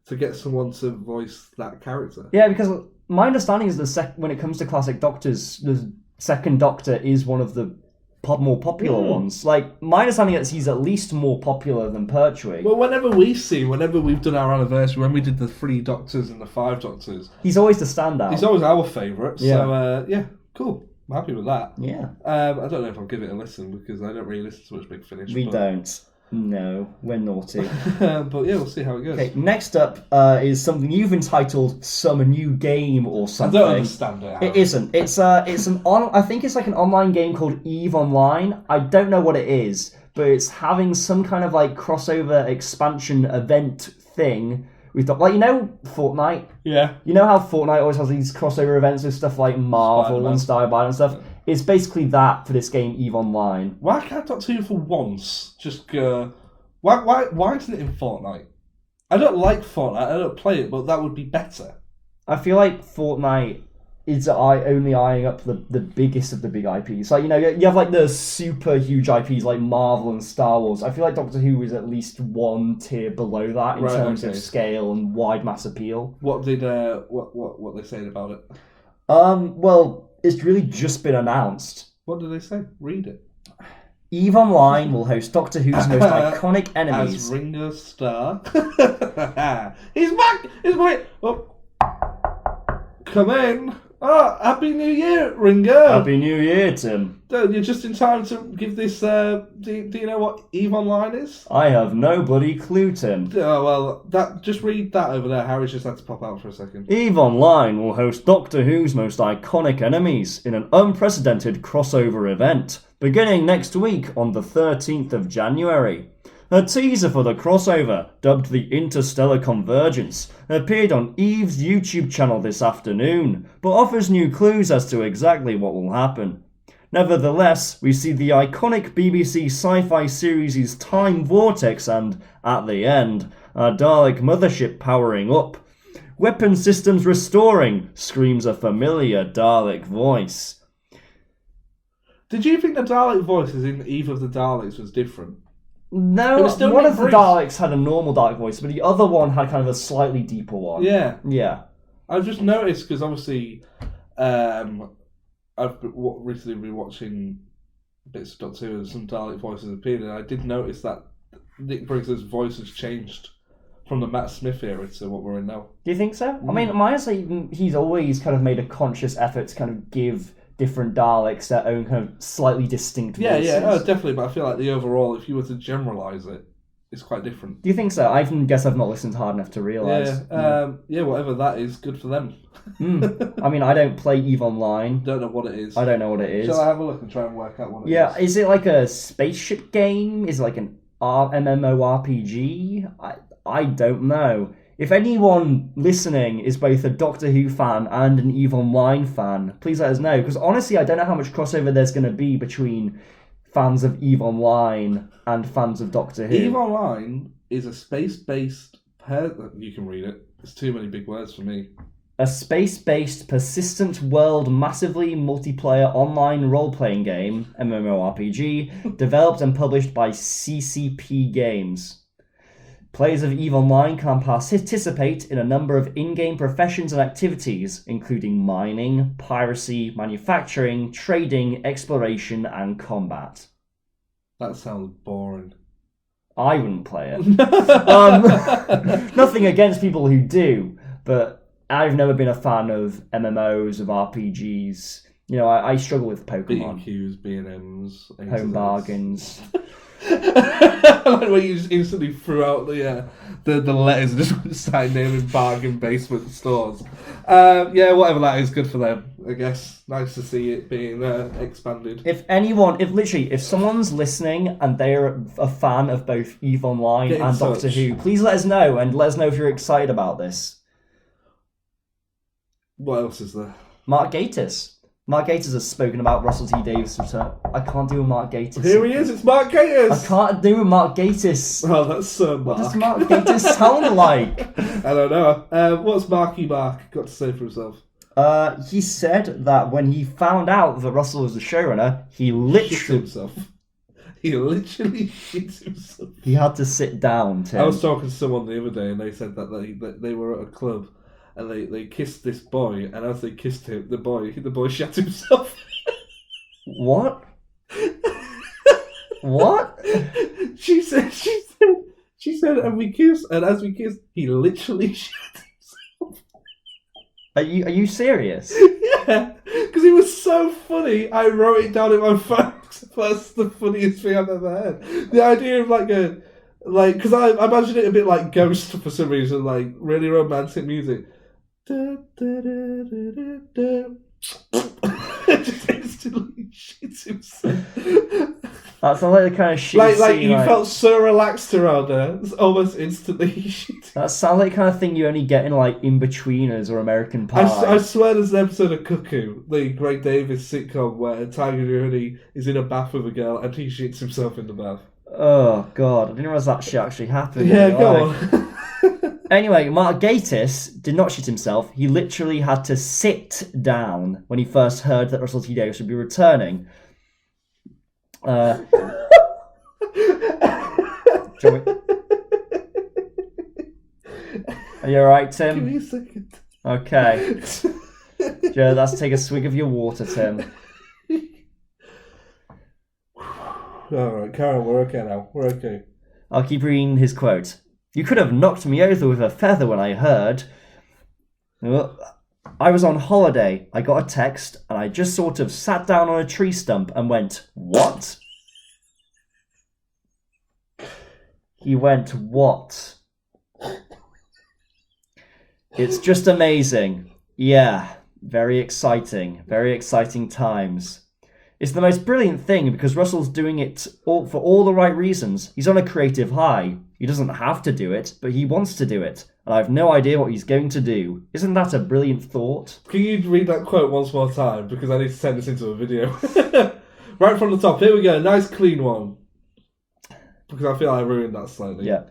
to get someone to voice that character. Yeah, because my understanding is when it comes to classic Doctors, the second Doctor is one of the more popular ones. Like, my understanding is he's at least more popular than Pertwee. Well, whenever we've done our anniversary, when we did the 3 Doctors and the 5 Doctors, he's always the standout. He's always our favourite. Yeah. So yeah, cool. I'm happy with that. Yeah. I don't know if I'll give it a listen because I don't really listen to much Big Finish. We don't. No, we're naughty. But yeah, we'll see how it goes. Okay, next up is something you've entitled "Some New Game" or something. I don't understand it. It isn't. It's I think it's like an online game called EVE Online. I don't know what it is, but it's having some kind of like crossover expansion event thing. We've got, like, you know, Fortnite. Yeah. You know how Fortnite always has these crossover events with stuff like Marvel and Starbound and stuff. Yeah. It's basically that for this game, EVE Online. Why can't Doctor Who for once just go... Why isn't it in Fortnite? I don't like Fortnite, I don't play it, but that would be better. I feel like Fortnite is only eyeing up the biggest of the big IPs. Like, you know, you have like the super huge IPs like Marvel and Star Wars. I feel like Doctor Who is at least one tier below that in terms of scale and wide mass appeal. What did what they saying about it? Well, it's really just been announced. What did they say? Read it. EVE Online will host Doctor Who's most iconic enemies. As Ringo Starr. He's back! He's back! Oh. Come in. Oh, Happy New Year, Ringo. Happy New Year, Tim. You're just in time to give this... do you know what EVE Online is? I have no bloody clue, Tim. Oh, well, just read that over there. Harry's just had to pop out for a second. EVE Online will host Doctor Who's most iconic enemies in an unprecedented crossover event, beginning next week on the 13th of January. A teaser for the crossover, dubbed the Interstellar Convergence, appeared on Eve's YouTube channel this afternoon, but offers new clues as to exactly what will happen. Nevertheless, we see the iconic BBC sci-fi series' time vortex and, at the end, a Dalek mothership powering up. Weapon systems restoring, screams a familiar Dalek voice. Did you think the Dalek voices in Eve of the Daleks was different? No, one of the Daleks had a normal Dalek voice, but the other one had kind of a slightly deeper one. Yeah. Yeah. I've just noticed, because obviously I've recently been watching bits of Doctor Who and some Dalek voices appeared, and I did notice that Nick Briggs' voice has changed from the Matt Smith era to what we're in now. Do you think so? I mean, honestly, he's always kind of made a conscious effort to kind of give different Daleks their own kind of slightly distinct voices. Yeah, definitely, but I feel like the overall, if you were to generalise it, it's quite different. Do you think so? I guess I've not listened hard enough to realise. Yeah, whatever that is, good for them. I mean, I don't play EVE Online. Don't know what it is. I don't know what it is. Shall I have a look and try and work out what it is? Yeah, is it like a spaceship game? Is it like an MMORPG? I don't know. If anyone listening is both a Doctor Who fan and an EVE Online fan, please let us know. Because honestly, I don't know how much crossover there's going to be between fans of EVE Online and fans of Doctor Who. EVE Online is a space-based... You can read it. It's too many big words for me. A space-based, persistent world, massively multiplayer online role-playing game, MMORPG, developed and published by CCP Games. Players of EVE Online can participate in a number of in-game professions and activities, including mining, piracy, manufacturing, trading, exploration, and combat. That sounds boring. I wouldn't play it. Nothing against people who do, but I've never been a fan of MMOs, of RPGs. You know, I struggle with Pokemon. B&Qs, B&Ms. Home bargains. Like where you just instantly threw out the letters and just started naming bargain basement stores. Yeah, whatever that is, good for them, I guess. Nice to see it being expanded. If someone's listening and they're a fan of both EVE Online and Doctor Who, please let us know, and let us know if you're excited about this. What else is there? Mark Gatiss. Mark Gatiss has spoken about Russell T Davies' return. I can't do a Mark Gatiss. Here he is, it's Mark Gatiss! I can't do a Mark Gatiss. Oh, that's so What Mark. does Mark Gatiss sound like? I don't know. What's Marky Mark got to say for himself? He said that when he found out that Russell was the showrunner, he literally shit himself. He had to sit down, Tim. I was talking to someone the other day and they said that they were at a club and they kissed this boy, and as they kissed him, the boy shat himself. What? What? She said, and we kissed, and as we kissed, he literally shat himself. Are you serious? Yeah, because it was so funny. I wrote it down in my phone. That's the funniest thing I've ever heard. The idea of because I imagine it a bit like Ghost for some reason, like really romantic music. Just instantly shits himself. That sounds like the kind of shit like you felt so relaxed around her. It's almost instantly shit. That sounds like the kind of thing you only get in like In-Betweeners or American Pie. I swear there's an episode of Cuckoo, the Greg Davies sitcom, where Tiger Rooney is in a bath with a girl and he shits himself in the bath. Oh god, I didn't realise that shit actually happened. Yeah, go on. Anyway, Mark Gatiss did not shit himself. He literally had to sit down when he first heard that Russell T Davies would be returning. Are you alright, Tim? Give me a second. Okay. Joe, let's take a swig of your water, Tim. Alright, Karen, we're okay now. We're okay. I'll keep reading his quote. You could have knocked me over with a feather when I heard. I was on holiday. I got a text and I just sort of sat down on a tree stump and went, what? He went, what? It's just amazing. Yeah, very exciting times. It's the most brilliant thing because Russell's doing it for all the right reasons. He's on a creative high. He doesn't have to do it, but he wants to do it. And I have no idea what he's going to do. Isn't that a brilliant thought? Can you read that quote once more time? Because I need to send this into a video. Right from the top. Here we go. Nice clean one. Because I feel I ruined that slightly. Yeah.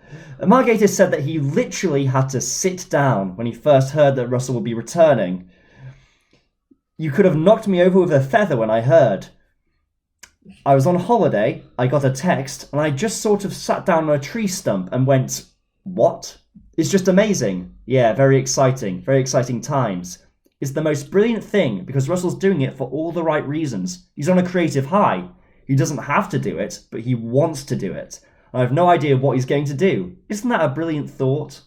Mark Gatiss said that he literally had to sit down when he first heard that Russell would be returning. You could have knocked me over with a feather when I heard. I was on holiday, I got a text, and I just sort of sat down on a tree stump and went, what? It's just amazing. Yeah, very exciting times. It's the most brilliant thing because Russell's doing it for all the right reasons. He's on a creative high. He doesn't have to do it, but he wants to do it. I have no idea what he's going to do. Isn't that a brilliant thought?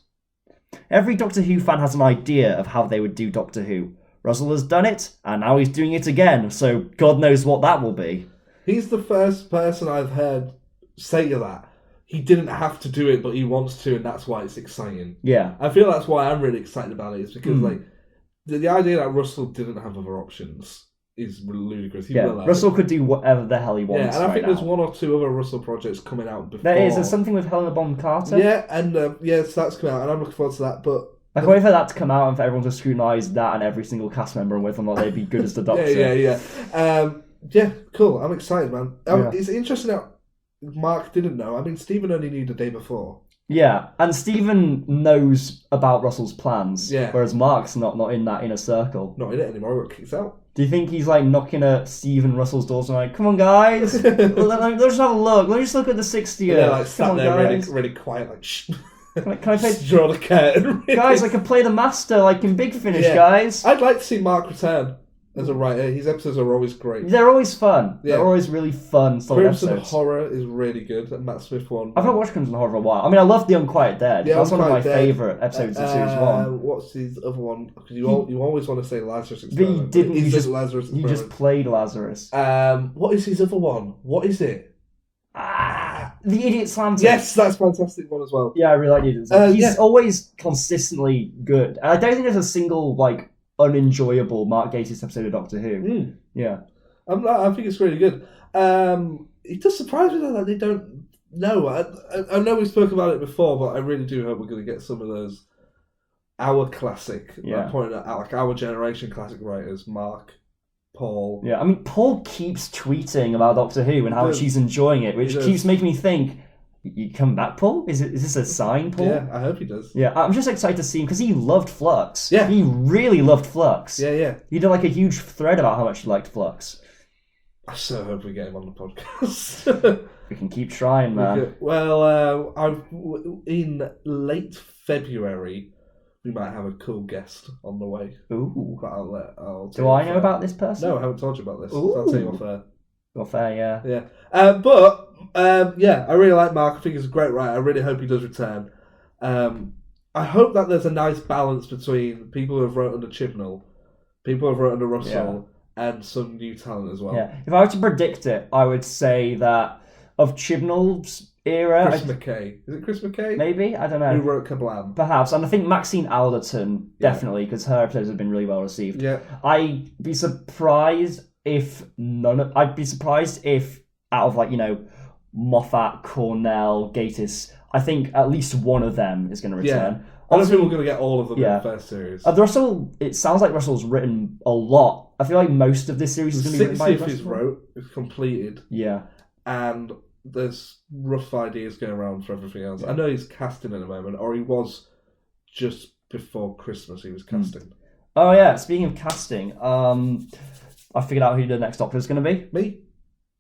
Every Doctor Who fan has an idea of how they would do Doctor Who. Russell has done it, and now he's doing it again, so God knows what that will be. He's the first person I've heard say that. He didn't have to do it, but he wants to, and that's why it's exciting. Yeah. I feel that's why I'm really excited about it, is because like the idea that Russell didn't have other options is ludicrous. He will have Russell it. could do whatever the hell he wants. Yeah, and I think now. there's one or two other Russell projects coming out before. There's something with Helena Bonham Carter. Yeah, and so that's coming out, and I'm looking forward to that. But I can't wait for that to come out and for everyone to scrutinise that and every single cast member and whether or not they'd be good as the Doctor. Yeah, cool. I'm excited, man. Yeah. It's interesting that Mark didn't know. I mean, Stephen only knew the day before. Yeah, and Stephen knows about Russell's plans, whereas Mark's not in that inner circle. Not in it anymore. Got kicked out. Do you think he's like knocking at Stephen Russell's doors and like, come on guys, let's just have a look. Let's just look at the 60th. Yeah, like sat come on, there guys. really quiet, like shh. Can I play? Draw the curtain. Guys, I can play the Master like in Big Finish, guys. I'd like to see Mark return as a writer. His episodes are always great. They're always fun. Yeah. They're always really fun, solid Crimson episodes. Horror is really good. That Matt Smith one. I've not watched Crimson Horror for a while. I mean, I love The Unquiet Dead. Yeah, That's one of my Unquiet Dead. favourite episodes of Series 1. What's his other one? Because you always want to say Lazarus But you Experiment. didn't. It's You just, Lazarus you Experiment. just played Lazarus. What is his other one? What is it? The Idiot's Lantern. Yes, that's a fantastic one as well. Yeah, I really like The Idiot's Lantern. He's yeah. always consistently good. And I don't think there's a single, like, unenjoyable Mark Gatiss episode of Doctor Who. Yeah. I think it's really good. It does surprise me though that they don't know. I know we spoke about it before, but I really do hope we're going to get some of those our classic, like pointing at like our generation classic writers, Mark, Paul. Yeah, I mean, Paul keeps tweeting about Doctor Who and how much he's enjoying it, which keeps making me think, you come back, Paul? Is this a sign, Paul? Yeah, I hope he does. Yeah, I'm just excited to see him because he loved Flux. Yeah. He really loved Flux. Yeah. He did like a huge thread about how much he liked Flux. I so hope we get him on the podcast. We can keep trying, man. Well, in late February, we might have a cool guest on the way. Ooh. But I'll Do I know about this person? No, I haven't told you about this. Ooh. So I'll tell you off air. Off air, yeah. Yeah. I really like Mark. I think he's a great writer. I really hope he does return. I hope that there's a nice balance between people who have wrote under Chibnall, people who have wrote under Russell, and some new talent as well. Yeah. If I were to predict it, I would say that of Chibnall's era... Chris McKay. Is it Chris McKay? Maybe? I don't know. Who wrote Kablam. Perhaps. And I think Maxine Alderton, definitely, because her episodes have been really well received. Yeah. I'd be surprised if out of, like, you know, Moffat, Cornell, Gatiss, I think at least one of them is going to return. Yeah. I don't think we're going to get all of them in the first series. Russell, it sounds like Russell's written a lot. I feel like most of this series is going to be written by Russell. 60th is wrote, it's completed. Yeah. And there's rough ideas going around for everything else. I know he's casting at the moment, or he was just before Christmas he was casting. Oh yeah, speaking of casting, I figured out who the next Doctor is going to be. Me?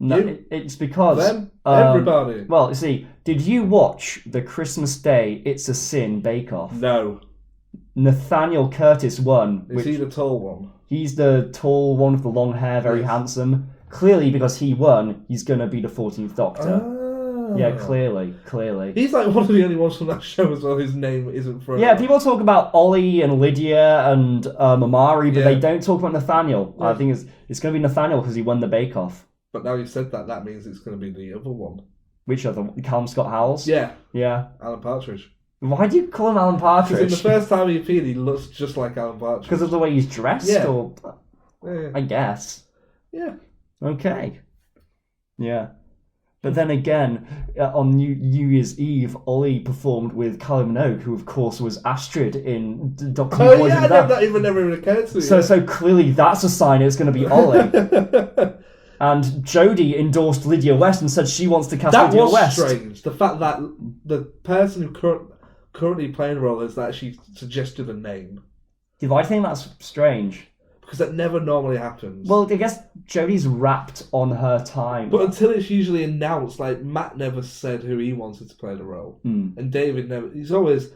No, you? it's because... Them? Everybody? Well, you see, did you watch the Christmas Day It's a Sin bake-off? No. Nathaniel Curtis won. Is he the tall one? He's the tall one with the long hair, very handsome. Clearly, because he won, he's going to be the 14th Doctor. Yeah, clearly. He's like one of the only ones from that show as well whose name isn't from... Yeah, people talk about Ollie and Lydia and Amari, but they don't talk about Nathaniel. Yeah. I think it's going to be Nathaniel because he won the bake-off. But now you've said that means it's going to be the other one. Which other one? Callum Scott Howells? Yeah. Yeah. Alan Partridge. Why do you call him Alan Partridge? Because in the first time he appeared, he looks just like Alan Partridge. Because of the way he's dressed? Yeah. Or... Yeah. I guess. Yeah. Okay. Yeah. But then again, on New Year's Eve, Ollie performed with Kylie Minogue, who of course was Astrid in Doctor Who. Oh yeah, that never occurred to me. So clearly that's a sign it's going to be Ollie. And Jodie endorsed Lydia West and said she wants to cast Lydia West. That was strange. The fact that the person who currently playing the role has actually suggested a name. Do I think that's strange? Because that never normally happens. Well, I guess Jodie's wrapped on her time. But until it's usually announced, like, Matt never said who he wanted to play the role. And David never... He's always,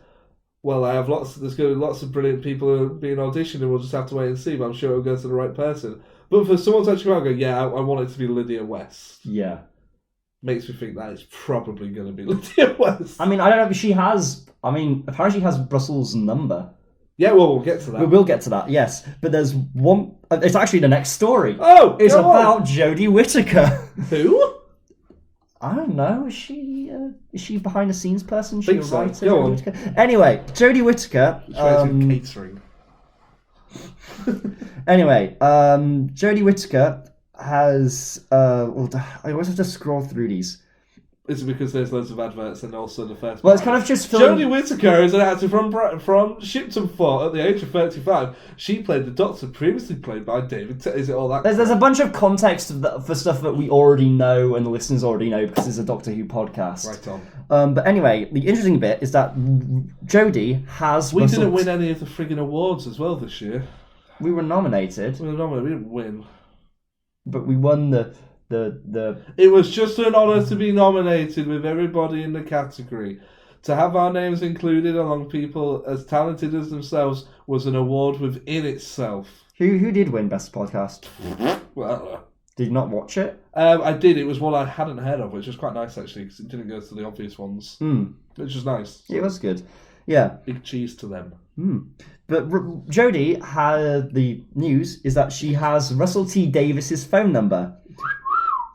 well, there's going to be lots of brilliant people who are being auditioned and we'll just have to wait and see, but I'm sure it'll go to the right person. But for someone to actually come out and go, yeah, I want it to be Lydia West. Yeah. Makes me think that it's probably going to be Lydia West. I mean, I don't know if she has... I mean, apparently she has Russell's number. Yeah, well, we'll get to that. We will get to that, yes. But there's one... It's actually the next story. Oh, it's about Jodie Whittaker. Who? I don't know. Is she behind the scenes person? Is she a so. writer? Go on. Anyway, Jodie Whittaker. Catering. Anyway, Jodie Whittaker has. I always have to scroll through these. Is it because there's loads of adverts and also the first? Well, it's kind of just Jodie Whittaker is an actor from Shipton Fort at the age of 35. She played the Doctor, previously played by David. Is it all that? There's a bunch of context for stuff that we already know and the listeners already know because it's a Doctor Who podcast. Right on. But anyway, the interesting bit is that Jodie has. We didn't win any of the friggin' awards as well this year. We were nominated. We didn't win, but we won the. It was just an honour to be nominated with everybody in the category. To have our names included among people as talented as themselves was an award within itself. Who did win Best Podcast? Well, did you not watch it? I did. It was one I hadn't heard of, which was quite nice actually, because it didn't go to the obvious ones. Which was nice. It was good. Yeah. Big cheese to them. But Jodie had the news is that she has Russell T Davies's phone number.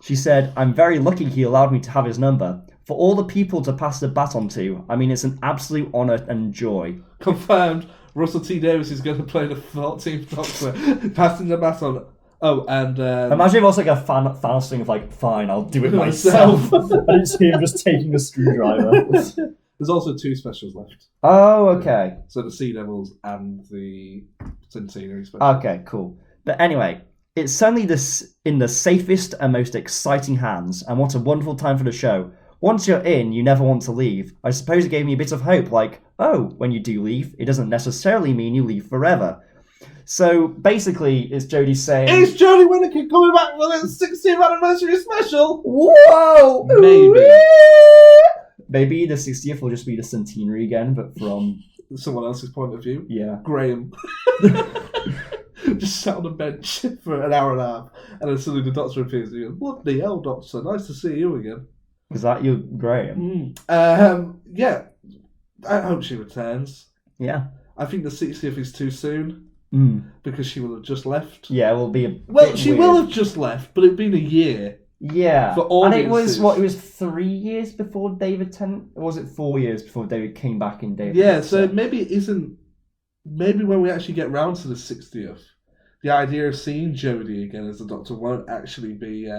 She said, "I'm very lucky he allowed me to have his number. For all the people to pass the baton to, I mean, it's an absolute honour and joy." Confirmed, Russell T Davies is going to play the 14th Doctor, passing the baton. Oh, and... imagine if it was like a fan thing of like, fine, I'll do it myself. And it's him just taking a screwdriver. There's also 2 specials left. Oh, okay. So the Sea Devils and the Centenary special. Okay, cool. But anyway... It's certainly in the safest and most exciting hands, and what a wonderful time for the show. Once you're in, you never want to leave. I suppose it gave me a bit of hope, like, oh, when you do leave, it doesn't necessarily mean you leave forever. So, basically, it's Jodie saying... Is Jodie Whittaker coming back for the 60th anniversary special? Whoa! Maybe. Maybe the 60th will just be the centenary again, but from... someone else's point of view? Yeah. Graham. Just sat on a bench for an hour and a half, and then suddenly the Doctor appears and he goes, "What the hell, Doctor? Nice to see you again." Was that you, Graham? Yeah. I hope she returns. Yeah. I think the 60th is too soon, because she will have just left. Yeah, it will be a Well, bit she weird. will have just left, but it'd been a year. Yeah. For audiences. And it was 3 years before David Tennant? Or was it 4 years before David came back in David? Yeah, so maybe it isn't... Maybe when we actually get round to the 60th, the idea of seeing Jodie again as the Doctor won't actually be...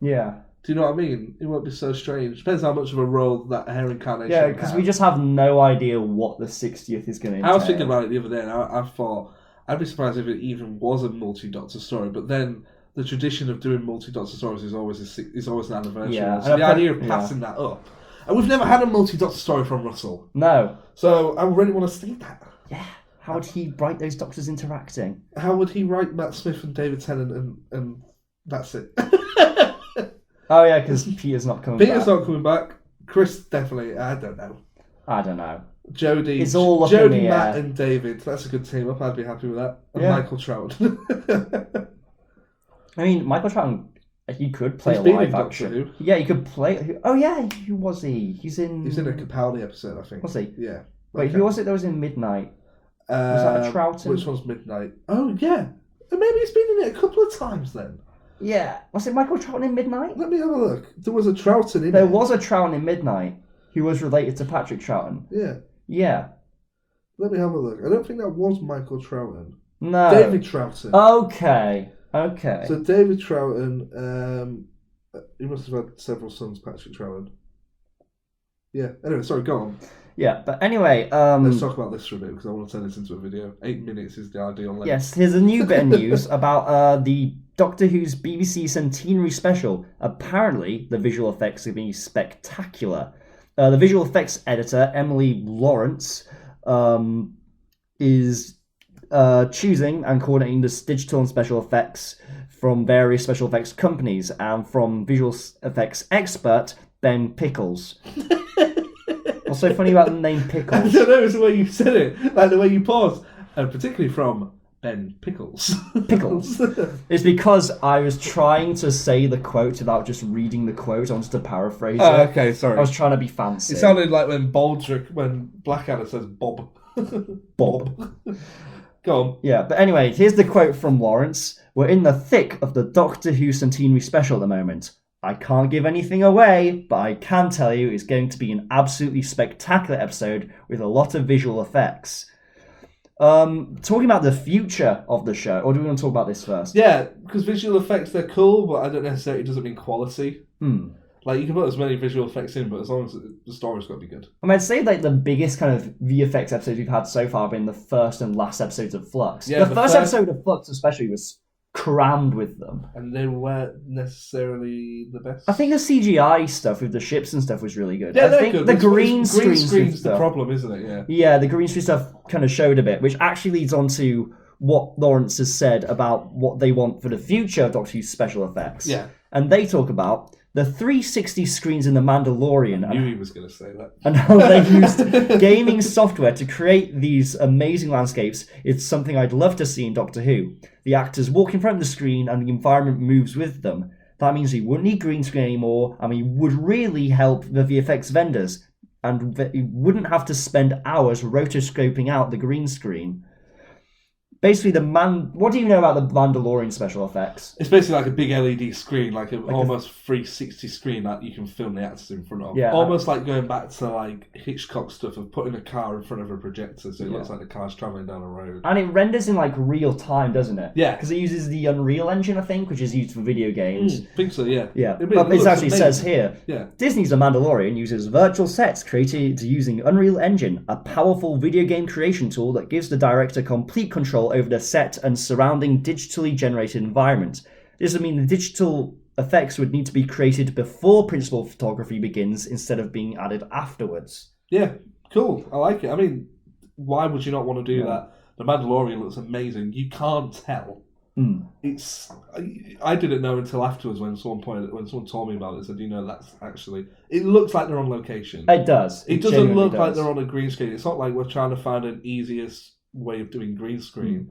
Yeah. Do you know what I mean? It won't be so strange. Depends how much of a role that her incarnation Yeah, because we just have no idea what the 60th is going to entail. I was thinking about it the other day, and I thought, I'd be surprised if it even was a multi-Doctor story, but then the tradition of doing multi-Doctor stories is always an anniversary. Yeah. So the idea of passing that up... And we've never had a multi-Doctor story from Russell. No. So I really want to see that. Yeah. How would he write those Doctors interacting? How would he write Matt Smith and David Tennant and that's it? Oh yeah, because Peter's not coming back. Peter's not coming back. Chris definitely. I don't know. Jodie. It's all up in Jodie, the Matt, air. and David. That's a good team up. I'd be happy with that. And Yeah. Michael Troughton. I mean, Michael Troughton, he could play He's a been in live Doctor action. Who. Yeah, he could play. Oh yeah, who was he? He's in a Capaldi episode, I think. Was he? Yeah. Wait, Okay. who was it that was in Midnight? Was that a Troughton? Which one's Midnight? Oh yeah. Maybe he's been in it a couple of times then. Yeah. Was it Michael Troughton in Midnight? Let me have a look. There was a Troughton in it. There was a Troughton in Midnight who was related to Patrick Troughton. Yeah. Yeah. Let me have a look. I don't think that was Michael Troughton. No. David Troughton. Okay. Okay. So David Troughton, he must have had several sons, Patrick Troughton. Yeah. Anyway, sorry, go on. Yeah, but anyway... Let's talk about this for a bit, because I want to turn this into a video. 8 minutes is the ideal length. Yes, here's a new bit of news about the Doctor Who's BBC Centenary special. Apparently, the visual effects are being spectacular. The visual effects editor, Emily Lawrence, is choosing and coordinating the digital and special effects from various special effects companies and from visual effects expert Ben Pickles. What's so funny about the name Pickles? I don't know, it's the way you said it, like the way you paused, and particularly from Ben Pickles. Pickles. It's because I was trying to say the quote without just reading the quote. I wanted to paraphrase it. Okay, sorry. I was trying to be fancy. It sounded like when Blackadder says Bob. Bob. Go on. Yeah, but anyway, here's the quote from Lawrence. We're in the thick of the Doctor Who Centenary special at the moment. I can't give anything away, but I can tell you it's going to be an absolutely spectacular episode with a lot of visual effects. Talking about the future of the show, or do we want to talk about this first? Yeah, because visual effects, they're cool, but I don't necessarily, it doesn't mean quality. Like, you can put as many visual effects in, but as long as the story's got to be good. I mean, I'd say like the biggest kind of VFX episodes we've had so far have been the first and last episodes of Flux. Yeah, the first episode of Flux especially was crammed with them. And they weren't necessarily the best. I think the CGI stuff with the ships and stuff was really good. Yeah, I they're think good. the It's- green it's- screen's the problem, isn't it? Yeah. Yeah, the green screen stuff kind of showed a bit, which actually leads on to what Lawrence has said about what they want for the future of Doctor Who's special effects. Yeah. And they talk about the 360 screens in The Mandalorian. I knew he was going to say that. And how they used gaming software to create these amazing landscapes is something I'd love to see in Doctor Who. The actors walk in front of the screen and the environment moves with them. That means we wouldn't need green screen anymore, and we would really help the VFX vendors, and we wouldn't have to spend hours rotoscoping out the green screen. Basically, what do you know about the Mandalorian special effects? It's basically like a big LED screen, like an almost 360 screen that you can film the actors in front of. Yeah. Almost like going back to like Hitchcock stuff of putting a car in front of a projector so it looks like the car's travelling down a road. And it renders in like real time, doesn't it? Yeah. Because it uses the Unreal Engine, I think, which is used for video games. I think so, yeah. Yeah, It but it looks actually amazing. says here, Yeah. Disney's The Mandalorian uses virtual sets created using Unreal Engine, a powerful video game creation tool that gives the director complete control over the set and surrounding digitally generated environment. This would mean the digital effects would need to be created before principal photography begins instead of being added afterwards. Yeah, cool. I like it. I mean, why would you not want to do that? The Mandalorian looks amazing. You can't tell. It's. I didn't know until afterwards when someone told me about it. Said, that's actually. It looks like they're on location. It does. It doesn't genuinely look like does. they're on a green screen. It's not like we're trying to find an easiest way of doing green screen.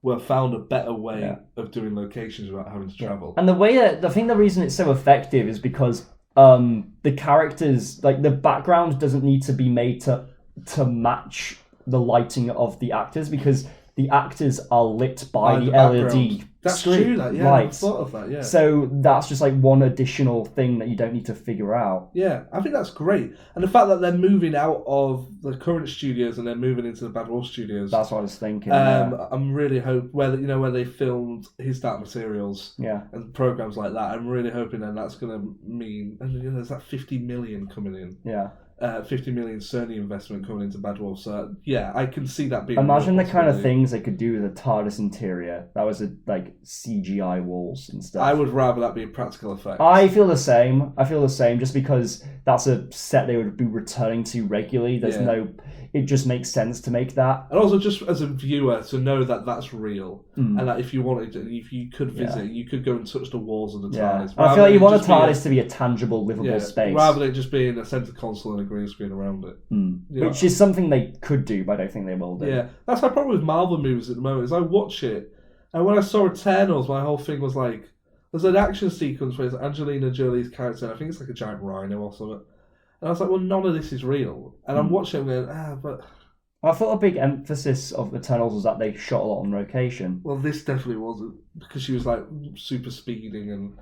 We've found a better way of doing locations without having to travel. And the reason it's so effective is because the characters, like the background doesn't need to be made to match the lighting of the actors, because the actors are lit by the LED That's screen true, that, yeah. lights. I thought of that, yeah. So that's just like one additional thing that you don't need to figure out. Yeah, I think that's great. And the fact that they're moving out of the current studios and they're moving into the Bad Wolf studios. That's what I was thinking. I'm really hoping where they filmed His Dark Materials and programs like that. I'm really hoping then that's going to mean there's that 50 million coming in. Yeah. 50 million Sony investment coming into Bad Wolf. So yeah, I can see that being. Imagine the kind of things they could do with a TARDIS interior. That was like CGI walls and stuff. I would rather that be a practical effect. I feel the same. Just because that's a set they would be returning to regularly. It just makes sense to make that. And also, just as a viewer, to know that that's real, and that if you wanted to, if you could visit, you could go and touch the walls of the TARDIS. I feel like you want a TARDIS to be a tangible, livable space, rather than just being a centre console and a green screen around it. Which is something they could do, but I don't think they will do. Yeah, that's my problem with Marvel movies at the moment. Is I watch it, and when I saw Eternals, my whole thing was like, there's an action sequence where it's Angelina Jolie's character. I think it's like a giant rhino or something. And I was like, well, none of this is real. And I'm watching it going, but... Well, I thought a big emphasis of Eternals was that they shot a lot on location. Well, this definitely wasn't, because she was like super speeding and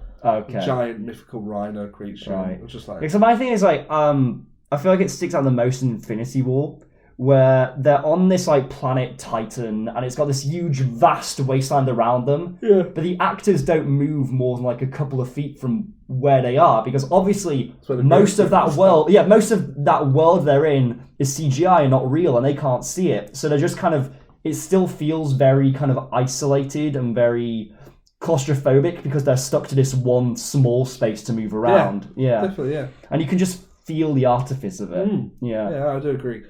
giant mythical rhino creature. Right. It was just like... So my thing is like, I feel like it sticks out the most in Infinity War, where they're on this like planet Titan, and it's got this huge, vast wasteland around them. Yeah. But the actors don't move more than like a couple of feet from where they are, because obviously most of that world they're in is CGI and not real, and they can't see it. So they're just kind of, it still feels very kind of isolated and very claustrophobic because they're stuck to this one small space to move around. Yeah. Definitely, yeah. And you can just feel the artifice of it. Yeah. Yeah, I do agree.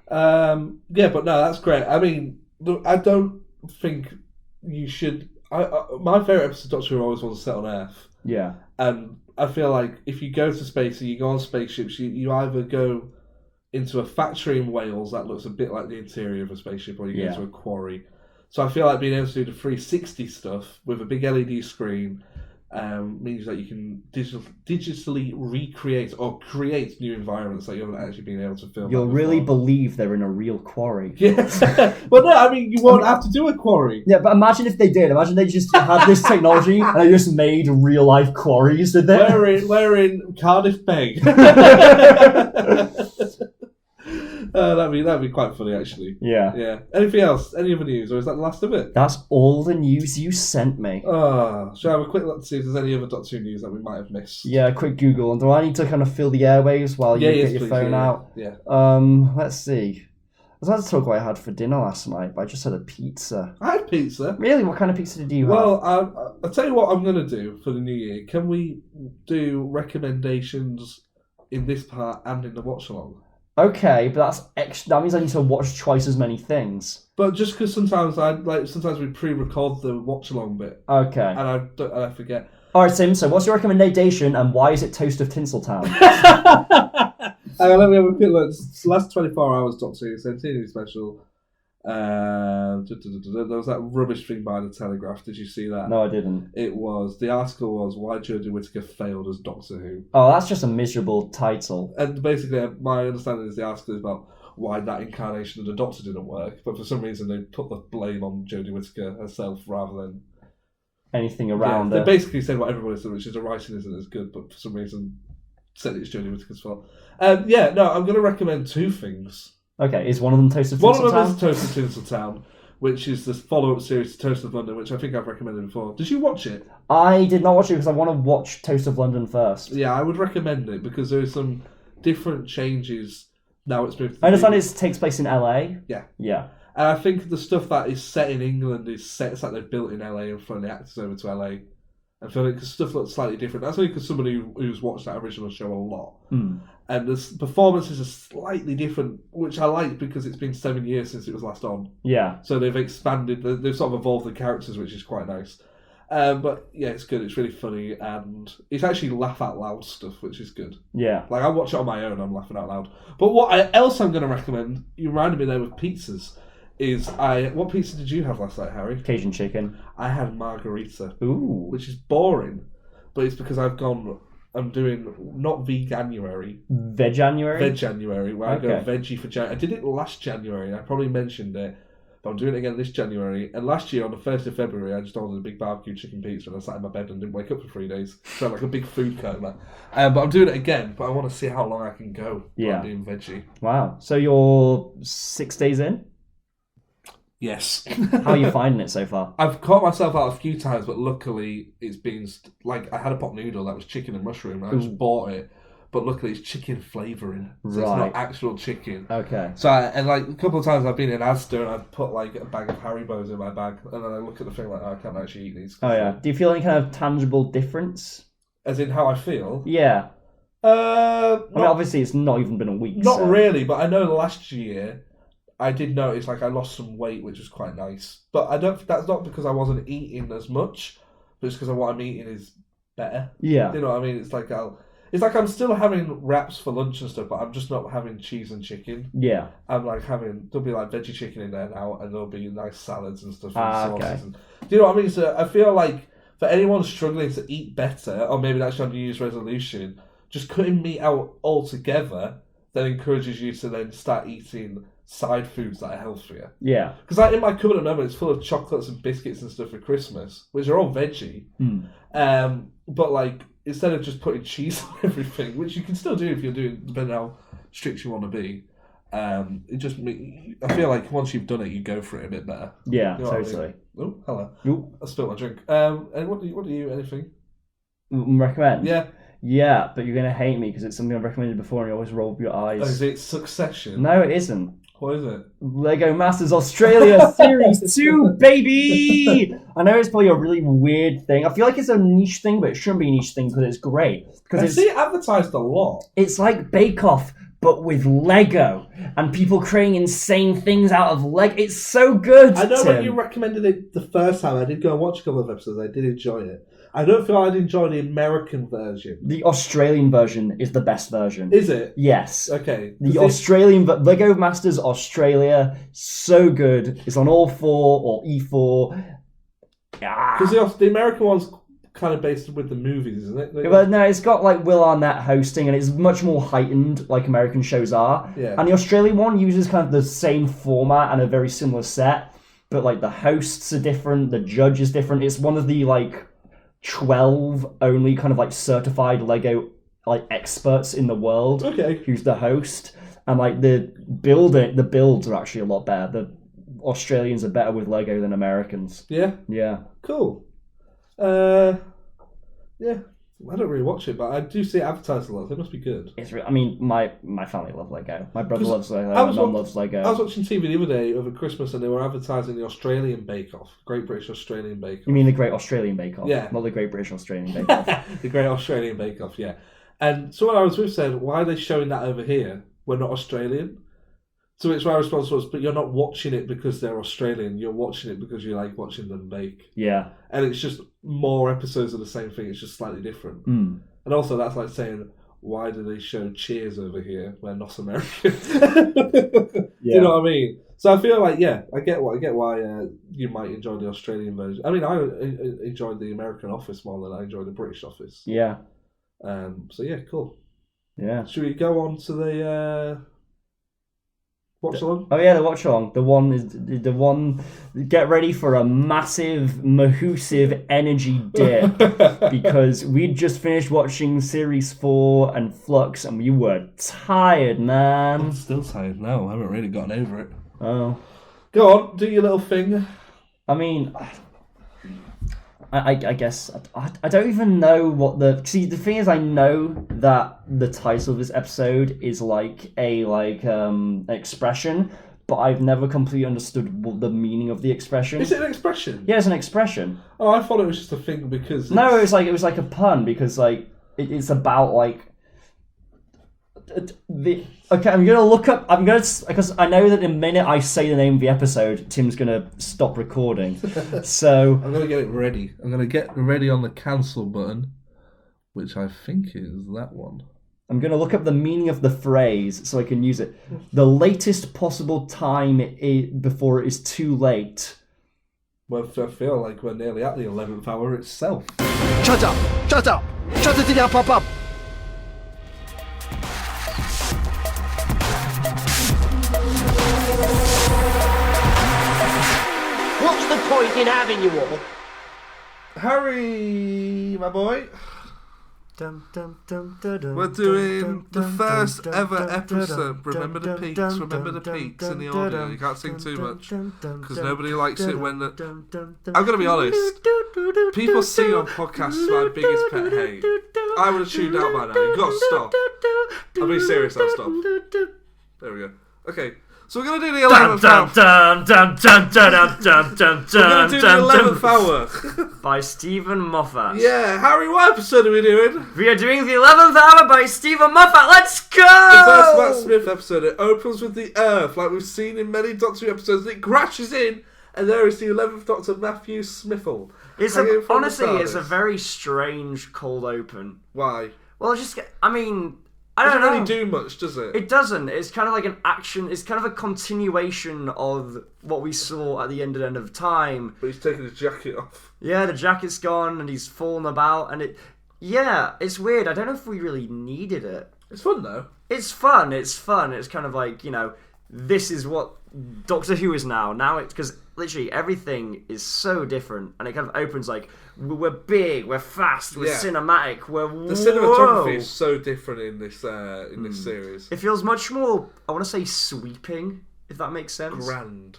But no, that's great. I mean, I don't think you should. My favourite episode of Doctor Who always was set on Earth. Yeah. And I feel like if you go to space and you go on spaceships, you either go into a factory in Wales that looks a bit like the interior of a spaceship, or you go to a quarry. So I feel like being able to do the 360 stuff with a big LED screen means that you can digitally recreate or create new environments that you haven't actually been able to film. You'll really believe they're in a real quarry. Yes. Well, no, I mean, you won't have to do a quarry. Yeah, but imagine if they did. Imagine they just had this technology and they just made real life quarries, did they? We're in Cardiff Bay. That'd be quite funny, actually. Yeah. Yeah. Anything else? Any other news, or is that the last of it? That's all the news you sent me. Shall I have a quick look to see if there's any other Doctor Who news that we might have missed? Yeah, quick Google. And do I need to kind of fill the airwaves while you get your phone out? Yeah. Let's see. I was about to talk what I had for dinner last night, but I just had a pizza. I had pizza. Really? What kind of pizza did you have? Well, I'll tell you what I'm going to do for the new year. Can we do recommendations in this part and in the watch-along? Okay, but that's extra. That means I need to watch twice as many things. But just because sometimes we pre-record the watch-along bit. Okay. And I forget. All right, Sim. So, what's your recommendation, and why is it Toast of Tinseltown? Hang on, let me have a quick look. It's the last 24 hours Doctor Who Centenary special. There was that rubbish thing by the Telegraph. Did you see that? No, I didn't. The article was why Jodie Whittaker failed as Doctor Who. Oh, that's just a miserable title. And basically, my understanding is the article is about why that incarnation of the Doctor didn't work, but for some reason they put the blame on Jodie Whittaker herself rather than anything around her. They basically said what everybody said, which is the writing isn't as good, but for some reason said it's Jodie Whittaker's fault. I'm going to recommend two things. Okay, is one of them Toast of Tinseltown? One of them is Toast of Tinseltown, which is the follow-up series to Toast of London, which I think I've recommended before. Did you watch it? I did not watch it because I want to watch Toast of London first. Yeah, I would recommend it because there are some different changes now it's moved to I understand it takes place in LA. Yeah. Yeah. And I think the stuff that is set in England is set, it's like they've built in LA and flown the actors over to LA. I feel like stuff looks slightly different. That's only because somebody who's watched that original show a lot. And the performances are slightly different, which I like because it's been 7 years since it was last on. Yeah. So they've expanded, they've sort of evolved the characters, which is quite nice. But yeah, it's good. It's really funny, and it's actually laugh out loud stuff, which is good. Yeah. Like I watch it on my own, I'm laughing out loud. But what else I'm going to recommend? You reminded me there with pizzas. What pizza did you have last night, Harry? Cajun chicken. I had margarita. Ooh. Which is boring, but it's because I'm doing not Veganuary. Veg-January, where I go veggie for January. I did it last January, I probably mentioned it, but I'm doing it again this January. And last year, on the 1st of February, I just ordered a big barbecue chicken pizza and I sat in my bed and didn't wake up for 3 days. So like a big food coma. But I'm doing it again, but I want to see how long I can go by being veggie. Wow. So you're 6 days in? Yes. How are you finding it so far? I've caught myself out a few times, but luckily it's been like I had a pot noodle that was chicken and mushroom. And I just bought it, but luckily it's chicken flavouring, so it's not actual chicken. Okay. So a couple of times I've been in Asda and I've put like a bag of Haribos in my bag, and then I look at the thing like, I can't actually eat these. Oh yeah. Do you feel any kind of tangible difference? As in how I feel? Yeah. I mean, obviously it's not even been a week. Not really, but I know last year I did notice like I lost some weight, which was quite nice. But I don't. That's not because I wasn't eating as much, but it's because what I'm eating is better. Yeah. You know what I mean? It's like I'm still having wraps for lunch and stuff, but I'm just not having cheese and chicken. Yeah. I'm like there'll be like veggie chicken in there now, and there'll be nice salads and stuff and sauces. Okay. And, do you know what I mean? So I feel like for anyone struggling to eat better, or maybe that's your New Year's resolution, just cutting meat out altogether then encourages you to then start eating side foods that are healthier. Yeah. Because like in my cupboard at the moment, it's full of chocolates and biscuits and stuff for Christmas, which are all veggie. But like instead of just putting cheese on everything, which you can still do if you're doing, depending on how strict you want to be, It just, I feel like once you've done it, you go for it a bit better. Yeah, You know what I totally. mean? Oh, hello. Ooh. I spilled my drink. And what do you, anything? Recommend? Yeah. Yeah, but you're going to hate me because it's something I've recommended before and you always roll up your eyes. Oh, is it Succession? No, it isn't. What is it? Lego Masters Australia Series 2, baby! I know it's probably a really weird thing. I feel like it's a niche thing, but it shouldn't be a niche thing because it's great. I see it advertised a lot. It's like Bake Off, but with Lego. And people creating insane things out of Lego. It's so good, I know Tim. when you recommended it the first time, I did go and watch a couple of episodes. I did enjoy it. I don't feel I'd enjoy the American version. The Australian version is the best version. Is it? Yes. Okay. The Australian Lego Masters Australia, so good. It's on all 4 or E4. Because the American one's kind of based with the movies, isn't it? But no, it's got like Will Arnett hosting, and it's much more heightened, like American shows are. Yeah. And the Australian one uses kind of the same format and a very similar set, but like the hosts are different, the judge is different. It's one of the like 12 only kind of like certified Lego like experts in the world. Okay. Who's the host, and like the builds are actually a lot better. The Australians are better with Lego than Americans. Yeah. Yeah. Cool. Yeah. I don't really watch it, but I do see it advertised a lot. So it must be good. I mean, my family love Lego. My brother loves Lego. My mum loves Lego. I was watching TV the other day over Christmas, and they were advertising the Australian Bake Off, Great British Australian Bake Off. You mean the Great Australian Bake Off? Yeah. Not the Great British Australian Bake Off. The Great Australian Bake Off, yeah. And someone I was with said, "Why are they showing that over here? We're not Australian." So it's my response was, "But you're not watching it because they're Australian. You're watching it because you like watching them bake." Yeah. And it's just more episodes of the same thing. It's just slightly different. Mm. And also, that's like saying, why do they show Cheers over here? We're not American. Yeah. You know what I mean? So I feel like, yeah, I get why you might enjoy the Australian version. I mean, I enjoyed the American Office more than I enjoyed the British Office. Yeah. So yeah, cool. Yeah. Should we go on to the watch along? Oh yeah, the watch along. The one. Get ready for a massive, mahoosive energy dip because we'd just finished watching Series 4 and Flux, and we were tired, man. I'm still tired now. I haven't really gotten over it. Oh. Go on, do your little thing. I mean, I guess I don't even know what the thing is. I know that the title of this episode is like a expression, but I've never completely understood what the meaning of the expression. Is it an expression? Yeah, it's an expression. Oh, I thought it was just a thing because No, it was like a pun because like it's about like okay. I'm gonna look up. Because I know that the minute I say the name of the episode, Tim's gonna stop recording. So I'm gonna get it ready. I'm gonna get ready on the cancel button, which I think is that one. I'm gonna look up the meaning of the phrase so I can use it. The latest possible time before it is too late. Well, I feel like we're nearly at the 11th hour itself. Shut up! Shut up! Shut it down, pop up! What's the point in having you all? Harry, my boy. We're doing the first ever episode. Remember the peaks, remember the peaks in the audio. You can't sing too much because nobody likes it when I'm going to be honest. People sing on podcasts is my biggest pet hate. I would have tuned out by now. You've got to stop. I'll be serious, I'll stop. There we go. Okay. So we're going to do the 11th hour. We're going to do the 11th hour. By Stephen Moffat. Yeah, Harry, what episode are we doing? We are doing the 11th hour by Stephen Moffat. Let's go! The first Matt Smith episode. It opens with the Earth, like we've seen in many Doctor Who episodes. It crashes in, and there is the 11th Doctor, Matthew Smithel. Honestly, it's a very strange cold open. Why? Well, I It don't doesn't know. really do much, does it? It doesn't. It's kind of like an action. It's kind of a continuation of what we saw at the end of time. But he's taking his jacket off. Yeah, the jacket's gone and he's fallen about, and it's weird. I don't know if we really needed it. It's fun though. It's fun. It's kind of like, this is what Doctor Who is now. Now it's because literally everything is so different, and it kind of opens like we're big, we're fast, we're cinematic, the cinematography is so different in this series. It feels much more, I want to say, sweeping, if that makes sense.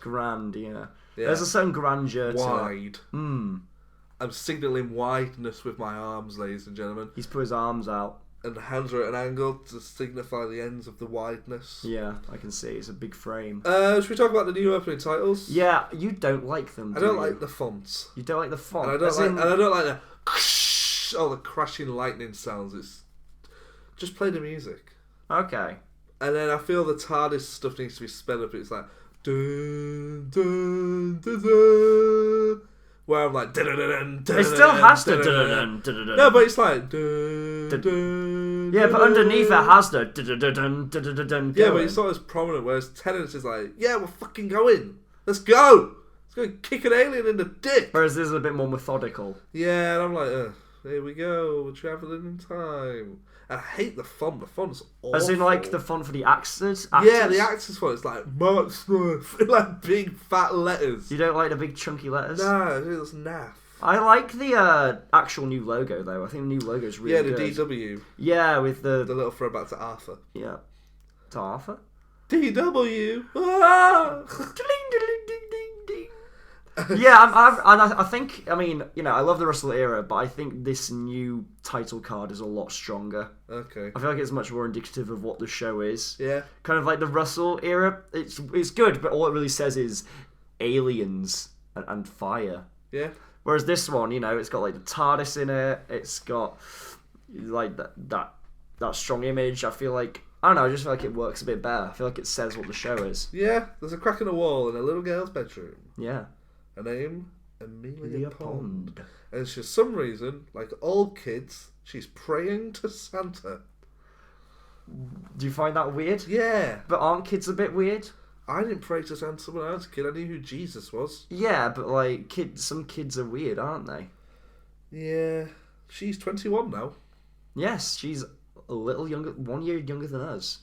Grand, yeah. There's a certain grandeur to it. Wide. I'm signalling wideness with my arms, ladies and gentlemen. He's put his arms out. And the hands are at an angle to signify the ends of the wideness. Yeah, I can see. It's a big frame. Should we talk about the new opening titles? Yeah, you don't like them, I don't like the fonts. You don't like the font? And I don't like the crashing lightning sounds. It's just play the music. Okay. And then I feel the TARDIS stuff needs to be sped up. It's like dun, dun, dun, dun, where I'm like dun, dun, dun, dun, it still has to no, but it's like dun, dun, yeah, but underneath it has the dun. Yeah, but it's not as prominent. Whereas Tennant is like, yeah, we're fucking going. Let's go. Let's go kick an alien in the dick. Whereas this is a bit more methodical. Yeah, and I'm like, here we go. We're traveling in time. And I hate the font. The font's awful. As in, like, the font for the actors? Yeah, the actors font. It's like, Mark Smith. Like, big, fat letters. You don't like the big, chunky letters? No, it's naff. I like the actual new logo, though. I think the new logo is really good. Yeah, the DW. Yeah, with the little throwback to Arthur. Yeah. To Arthur? DW! Ah! Yeah, I think, I mean, you know, I love the Russell era, but I think this new title card is a lot stronger. Okay. I feel like it's much more indicative of what the show is. Yeah. Kind of like the Russell era, it's good, but all it really says is aliens and fire. Yeah. Whereas this one, you know, it's got like the TARDIS in it, it's got like that strong image. I feel like, I don't know, I just feel like it works a bit better. I feel like it says what the show is. Yeah, there's a crack in the wall in a little girl's bedroom. Yeah. Her name, Amelia Pond. And for some reason, like all kids, she's praying to Santa. Do you find that weird? Yeah. But aren't kids a bit weird? I didn't pray to Santa when I was a kid. I knew who Jesus was. Yeah, but like some kids are weird, aren't they? Yeah. She's 21 now. Yes, she's a little younger, 1 year younger than us.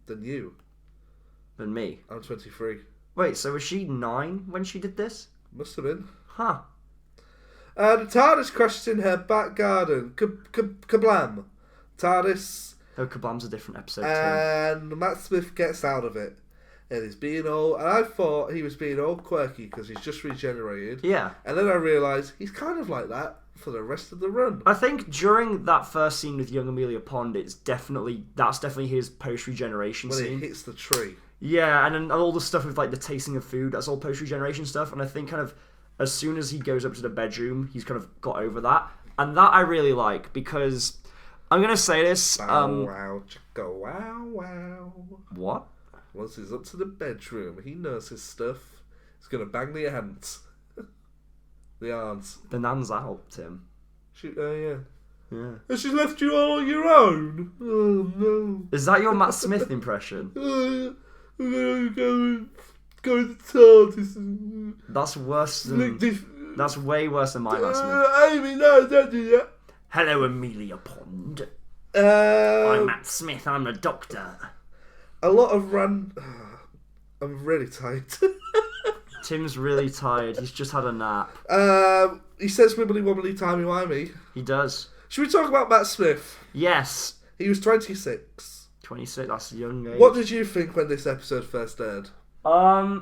Than you. Than me. I'm 23. Wait, so was she 9 when she did this? Must have been. Huh. The TARDIS crashes in her back garden. Kablam. TARDIS. Oh, Kablam's a different episode and Matt Smith gets out of it. And he's being all... And I thought he was being all quirky because he's just regenerated. Yeah. And then I realised he's kind of like that for the rest of the run. I think during that first scene with young Amelia Pond, that's definitely his post-regeneration scene. When he hits the tree. Yeah, and then all the stuff with like the tasting of food, that's all post-regeneration stuff. And I think kind of as soon as he goes up to the bedroom, he's kind of got over that. And that I really like because I'm going to say this. Bow wow, chicka wow wow. What? Once he's up to the bedroom, he knows his stuff. He's going to bang the ants. The aunts. The nan's out, Tim. Yeah. Yeah. And she's left you all on your own. Oh no. Is that your Matt Smith impression? I'm gonna go to TARDIS. That's worse than... That's way worse than my Matt Smith. Amy, no, don't do that. Hello, Amelia Pond. I'm Matt Smith, I'm the Doctor. A lot of I'm really tired. Tim's really tired. He's just had a nap. He says wibbly wobbly timey wimey. He does. Should we talk about Matt Smith? Yes. He was 26. 26, that's a young age. What did you think when this episode first aired? I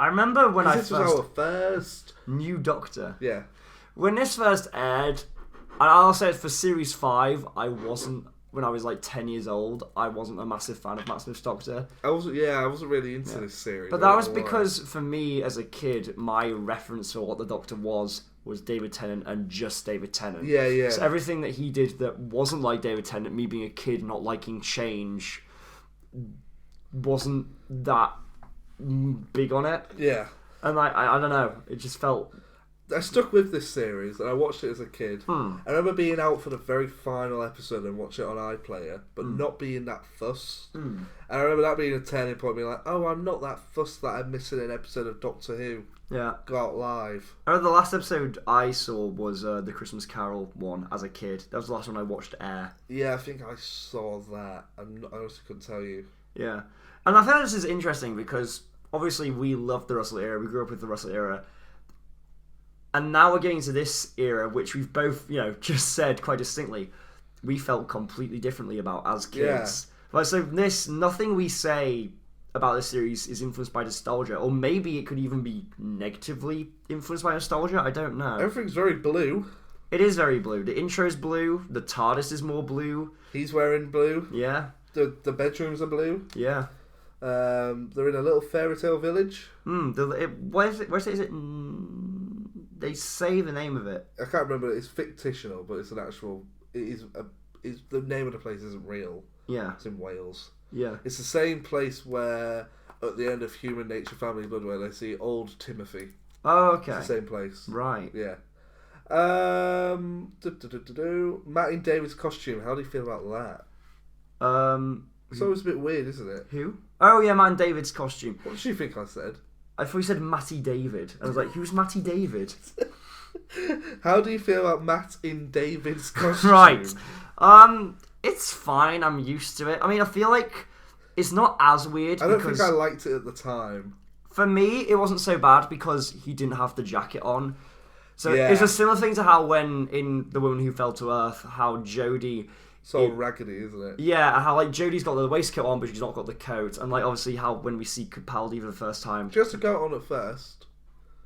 remember when this was our first new Doctor. Yeah. When this first aired, and I'll say it for Series 5, I wasn't, when I was like 10 years old, I wasn't a massive fan of Matt Smith's Doctor. I wasn't really into this series. But that was because, for me as a kid, my reference for what the Doctor was David Tennant and just David Tennant. Yeah, yeah. So everything that he did that wasn't like David Tennant, me being a kid not liking change, wasn't that big on it. Yeah. And I don't know, it just felt... I stuck with this series and I watched it as a kid. I remember being out for the very final episode and watching it on iPlayer, but not being that fussed. And I remember that being a turning point, being like, oh, I'm not that fussed that I'm missing an episode of Doctor Who. Yeah. go out live. The last episode I saw was the Christmas Carol one as a kid. That was the last one I watched air. Yeah, I think I saw that. I honestly couldn't tell you. Yeah. And I think this is interesting because obviously we loved the Russell era. We grew up with the Russell era. And now we're getting to this era, which we've both, just said quite distinctly, we felt completely differently about as kids. Yeah. Like, so nothing we say about this series is influenced by nostalgia, or maybe it could even be negatively influenced by nostalgia. I don't know. Everything's very blue. It is very blue. The intro's blue. The TARDIS is more blue. He's wearing blue. Yeah. The bedrooms are blue. Yeah. They're in a little fairy tale village. Where is it? Is it? They say the name of it. I can't remember. It's fictional, but it's an actual. It's the name of the place isn't real. Yeah. It's in Wales. Yeah. It's the same place where at the end of Human Nature Family Blood, where they see old Timothy. Oh, okay. It's the same place. Right. Yeah. Matt in David's costume. How do you feel about that? It's always a bit weird, isn't it? Who? Oh yeah, Matt in David's costume. What did you think I said? I thought you said Matty David. I was like, who's Matty David? How do you feel about Matt in David's costume? Right. It's fine. I'm used to it. I mean, I feel like it's not as weird. I don't think I liked it at the time. For me, it wasn't so bad because he didn't have the jacket on. So it's a similar thing to how when in The Woman Who Fell to Earth, how Jodie... It's all raggedy, isn't it? Yeah, and how like Jodie's got the waistcoat on, but she's not got the coat. And like obviously how when we see Capaldi for the first time... She has to go on at first.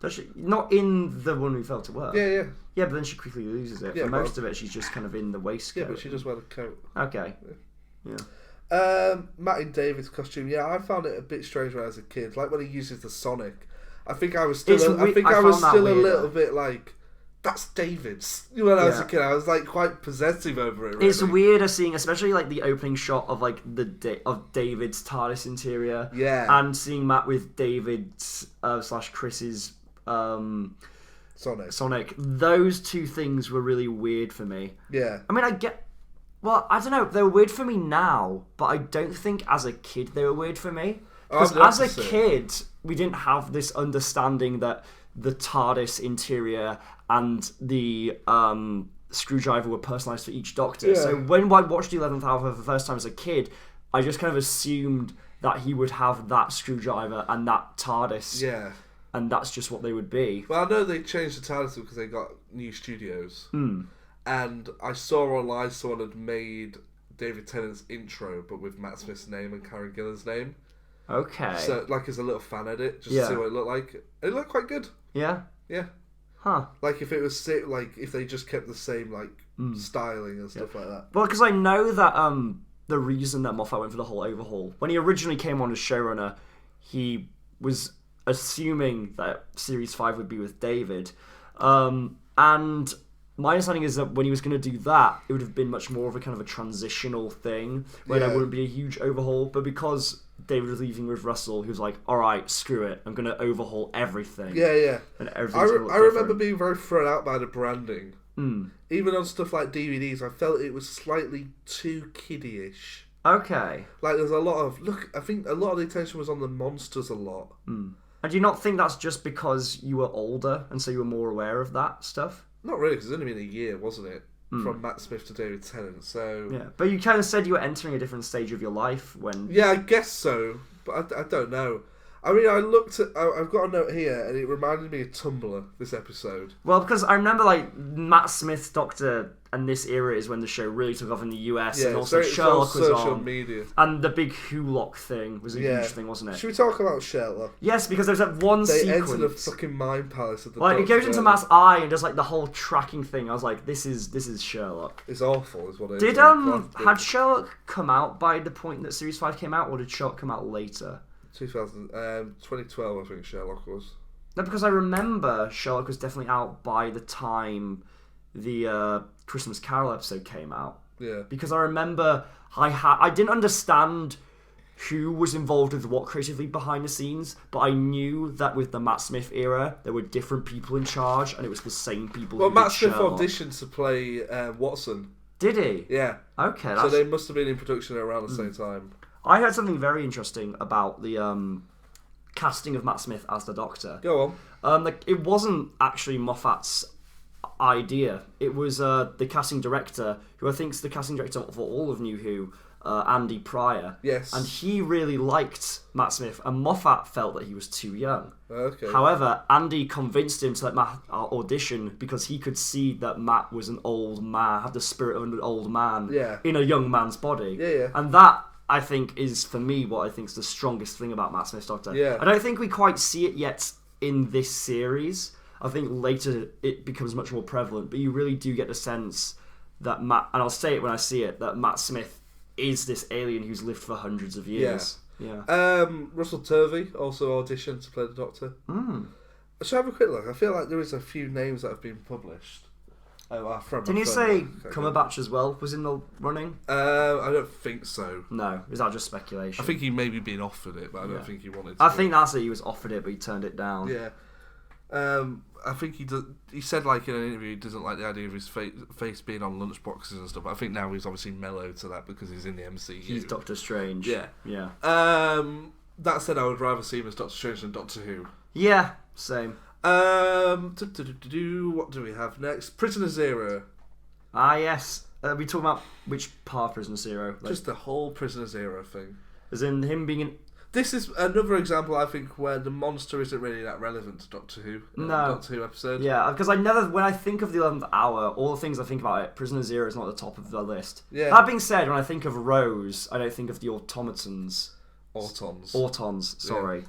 Does she? Not in The Woman Who Fell to Earth. Yeah. Yeah, but then she quickly loses it. For most of it, she's just kind of in the waistcoat. Yeah, but she does wear the coat. Okay. Yeah. Matt in David's costume. Yeah, I found it a bit strange when I was a kid. Like when he uses the Sonic. I think I was still. I was still a little bit like, that's David's. When I was a kid, I was like quite possessive over it. Really. It's weirder seeing, especially like the opening shot of like of David's TARDIS interior. Yeah. And seeing Matt with David's / Chris's Sonic. Those two things were really weird for me. Yeah. I mean, I don't know. They're weird for me now, but I don't think as a kid they were weird for me. Because as a kid, we didn't have this understanding that the TARDIS interior and the screwdriver were personalised for each Doctor. Yeah. So when I watched the 11th Hour for the first time as a kid, I just kind of assumed that he would have that screwdriver and that TARDIS. Yeah. And that's just what they would be. Well, I know they changed the TARDIS because they got new studios. And I saw online someone had made David Tennant's intro, but with Matt Smith's name and Karen Gillan's name. Okay. So, like, as a little fan edit, just to see what it looked like. It looked quite good. Yeah? Yeah. Huh. Like, if it was, if they just kept the same, styling and stuff like that. Well, because I know that the reason that Moffat went for the whole overhaul, when he originally came on as showrunner, he was assuming that Series 5 would be with David. And my understanding is that when he was going to do that, it would have been much more of a kind of a transitional thing, where there wouldn't be a huge overhaul. But because David was leaving with Russell, he was like, alright, screw it, I'm going to overhaul everything. Yeah. And I remember being very thrown out by the branding. Even on stuff like DVDs, I felt it was slightly too kiddie-ish. Okay. Like, there's a lot of... I think a lot of the attention was on the monsters a lot. And do you not think that's just because you were older, and so you were more aware of that stuff? Not really, because it's only been a year, wasn't it? From Matt Smith to David Tennant, so... Yeah, but you kind of said you were entering a different stage of your life when... Yeah, I guess so, but I don't know. I mean, I looked at... I've got a note here, and it reminded me of Tumblr, this episode. Well, because I remember, Matt Smith's Doctor and this era is when the show really took off in the US, and also Sherlock was on. Media. And the big Wholock thing was a huge thing, wasn't it? Should we talk about Sherlock? Yes, because there's that one sequence... They enter the fucking mind palace of the Doctor. It goes into Matt's eye and does, the whole tracking thing. I was like, this is Sherlock. It's awful, is what it is. Had Sherlock come out by the point that Series 5 came out, or did Sherlock come out later? 2012, I think Sherlock was. No, because I remember Sherlock was definitely out by the time the Christmas Carol episode came out. Yeah. Because I remember I didn't understand who was involved with what creatively behind the scenes, but I knew that with the Matt Smith era, there were different people in charge, and it was the same people. Well, Matt Smith auditioned to play Watson. Did he? Yeah. Okay. So they must have been in production around the same time. I heard something very interesting about the casting of Matt Smith as the Doctor. Go on. Like, it wasn't actually Moffat's idea. It was the casting director, who I think is the casting director for all of New Who, Andy Pryor. Yes. And he really liked Matt Smith, and Moffat felt that he was too young. Okay. However, Andy convinced him to let Matt audition because he could see that Matt was an old man, had the spirit of an old man in a young man's body. Yeah. And that, I think, is, for me, what I think is the strongest thing about Matt Smith's Doctor. Yeah. I don't think we quite see it yet in this series. I think later it becomes much more prevalent, but you really do get the sense that Matt, and I'll say it when I see it, that Matt Smith is this alien who's lived for hundreds of years. Yeah. Russell Tovey also auditioned to play the Doctor. Shall I have a quick look? I feel like there is a few names that have been published. Didn't you say Cumberbatch as well was in the running? I don't think so. No, is that just speculation? I think he maybe been offered it, but I don't think he wanted to. I think that's it. He was offered it, but he turned it down. Yeah. I think he does. He said, like, in an interview, he doesn't like the idea of his face being on lunchboxes and stuff. But I think now he's obviously mellowed to that because he's in the MCU. He's Doctor Strange. Yeah. Yeah. That said, I would rather see him as Doctor Strange than Doctor Who. Yeah, same. What do we have next? Prisoner Zero. Ah, yes. We talking about which part of Prisoner Zero? Like, just the whole Prisoner Zero thing. As in him being This is another example, I think, where the monster isn't really that relevant to Doctor Who. No. Doctor Who episode. Yeah, because when I think of the 11th Hour, all the things I think about it, Prisoner Zero is not at the top of the list. Yeah. That being said, when I think of Rose, I don't think of the automatons. Autons, sorry.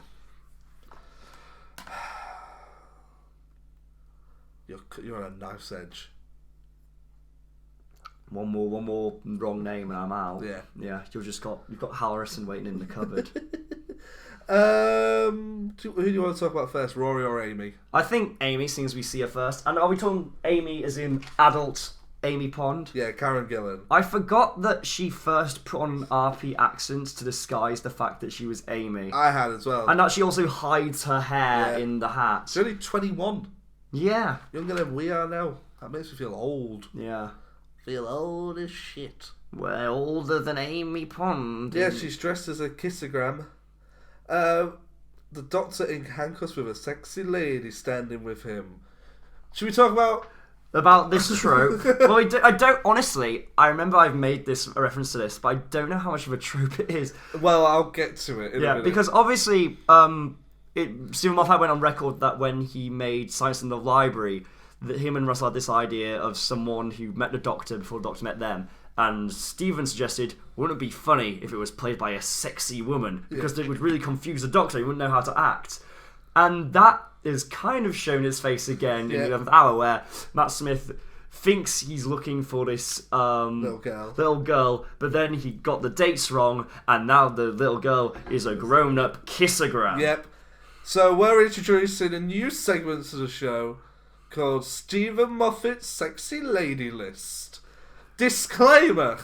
Yeah. You're on a knife's edge. One more wrong name and I'm out. Yeah. You've got Hallerison waiting in the cupboard. Who do you want to talk about first, Rory or Amy? I think Amy, seeing as we see her first. And are we talking Amy as in adult Amy Pond? Yeah, Karen Gillan. I forgot that she first put on RP accents to disguise the fact that she was Amy. I had as well. And that she also hides her hair in the hat. She's only 21. Yeah. Younger than we are now. That makes me feel old. Yeah. Feel old as shit. We're older than Amy Pond. Yeah, she's dressed as a kissogram. The Doctor in handcuffs with a sexy lady standing with him. Should we talk about this trope? Well, I don't honestly. I remember I've made a reference to this, but I don't know how much of a trope it is. Well, I'll get to it in a minute. Because obviously, Stephen Moffat went on record that when he made Science in the Library, that him and Russell had this idea of someone who met the Doctor before the Doctor met them. And Stephen suggested, wouldn't it be funny if it was played by a sexy woman? Because it would really confuse the Doctor, he wouldn't know how to act. And that is kind of shown its face again in the 11th Hour, where Matt Smith thinks he's looking for this little girl, but then he got the dates wrong, and now the little girl is a grown-up kissogram. Yep. So we're introducing a new segment to the show called Stephen Moffat's Sexy Lady List. Disclaimer.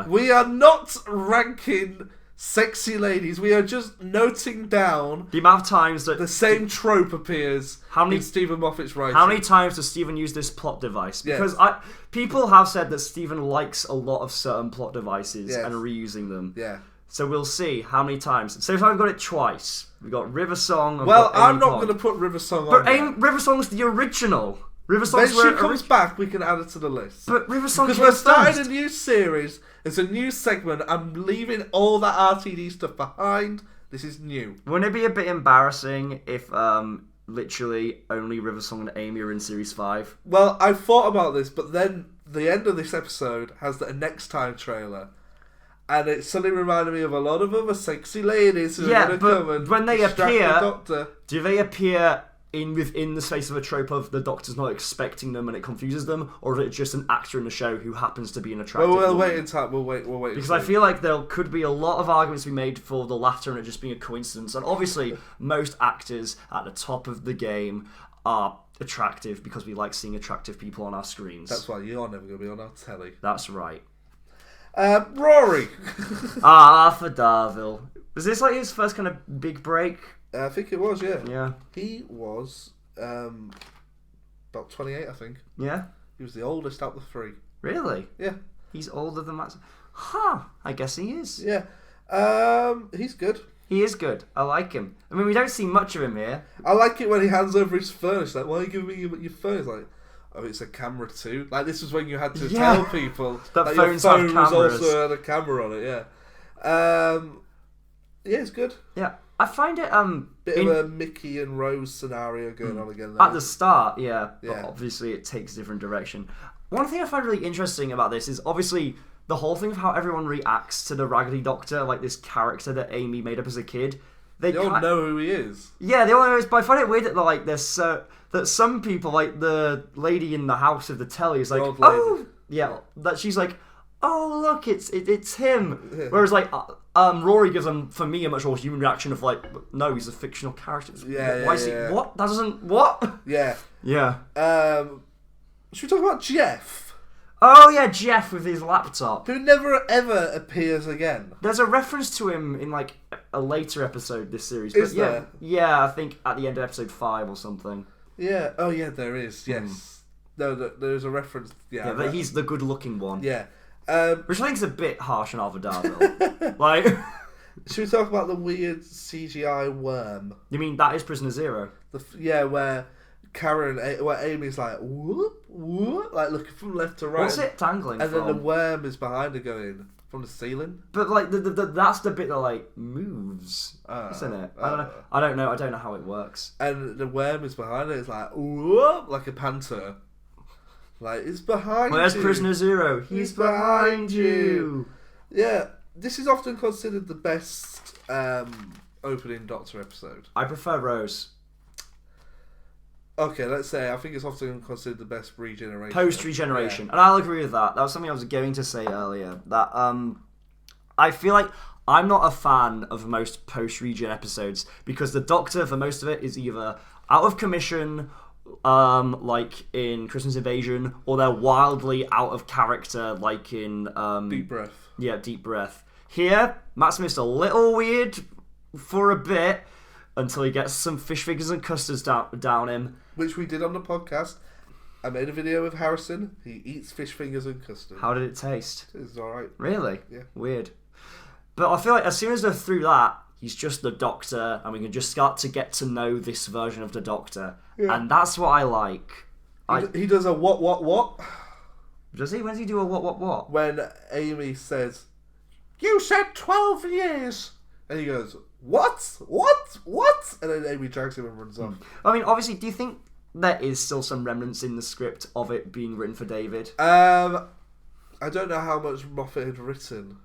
We are not ranking sexy ladies. We are just noting down the amount of times that the same trope appears in Stephen Moffat's writing. How many times does Stephen use this plot device? Because people have said that Stephen likes a lot of certain plot devices and reusing them. Yeah. So we'll see how many times. So if I've got it twice, we've got River Song. Well, I'm not going to put River Song on. But River Song's the original. River Song's when she comes back, we can add it to the list. But River Song because we're starting a new series. It's a new segment. I'm leaving all that RTD stuff behind. This is new. Wouldn't it be a bit embarrassing if literally only River Song and Amy are in Series 5? Well, I thought about this, but then the end of this episode has the Next Time trailer. And it suddenly reminded me of a lot of other sexy ladies who are going to come and when they distract appear, the Doctor. Do they appear within the space of a trope of the Doctor's not expecting them and it confuses them, or is it just an actor in the show who happens to be an attractive We'll woman? wait in time. We'll wait. Because I feel like there could be a lot of arguments to be made for the latter and it just being a coincidence. And obviously, most actors at the top of the game are attractive because we like seeing attractive people on our screens. That's why you're never going to be on our telly. That's right. Rory. Arthur Darvill. Was this like his first kind of big break? I think it was, yeah. Yeah. He was about 28, I think. Yeah? He was the oldest out of the three. Really? Yeah. He's older than Matt. Huh. I guess he is. Yeah. He's good. He is good. I like him. I mean, we don't see much of him here. I like it when he hands over his phone. It's like, why are you giving me your phone? It's like, oh, it's a camera too. Like, this was when you had to tell people that your phones phone have cameras. was also had a camera on it. Yeah. Yeah, it's good. Yeah, I find it Bit of a Mickey and Rose scenario going on again. At the start, yeah. Yeah. But obviously, it takes a different direction. One thing I find really interesting about this is obviously the whole thing of how everyone reacts to the Raggedy Doctor, like this character that Amy made up as a kid. They all know who he is. Yeah, they all know. But I find it weird that like that some people, like the lady in the house of the telly, is like, oh, yeah, that she's like, oh look, it's him. Yeah. Whereas like Rory gives them, for me, a much more human reaction of like, no, he's a fictional character. Why is he? What? That doesn't. What? Yeah. Yeah. Should we talk about Jeff? Oh yeah, Jeff with his laptop. Who never ever appears again. There's a reference to him in like a later episode this series. Is there? Yeah, I think at the end of episode 5 or something. Yeah. Oh yeah, there is. Yes. No, there's a reference. Yeah. That he's the good-looking one. Yeah. Which I think is a bit harsh on Alvadar. Like. Should we talk about the weird CGI worm? You mean that is Prisoner Zero? Where where Amy's like whoop whoop, like looking from left to right. What's it tangling and from? then the worm is behind her going from the ceiling. But like that's the bit that like moves, isn't it? I don't know. I don't know how it works. And the worm is behind her. It's like whoop, like a panther. Like it's behind you. Where's Prisoner Zero? He's behind you. Yeah, this is often considered the best opening Doctor episode. I prefer Rose. Okay, let's say I think it's often considered the best regeneration. Post-regeneration. Yeah. And I'll agree with that. That was something I was going to say earlier. That I feel like I'm not a fan of most post-regen episodes because the Doctor, for most of it, is either out of commission, like in Christmas Invasion, or they're wildly out of character, like in... Deep Breath. Yeah, Deep Breath. Here, Matt Smith's a little weird for a bit, until he gets some fish fingers and custards down him. Which we did on the podcast. I made a video with Harrison. He eats fish fingers and custard. How did it taste? It's alright. Really? Yeah. Weird. But I feel like as soon as they're through that, he's just the Doctor, and we can just start to get to know this version of the Doctor. Yeah. And that's what I like. He does a what? Does he? When does he do a what? When Amy says, "You said 12 years!" And he goes, What? And then Amy drags him and runs off. I mean, obviously, do you think there is still some remnants in the script of it being written for David? I don't know how much Moffat had written.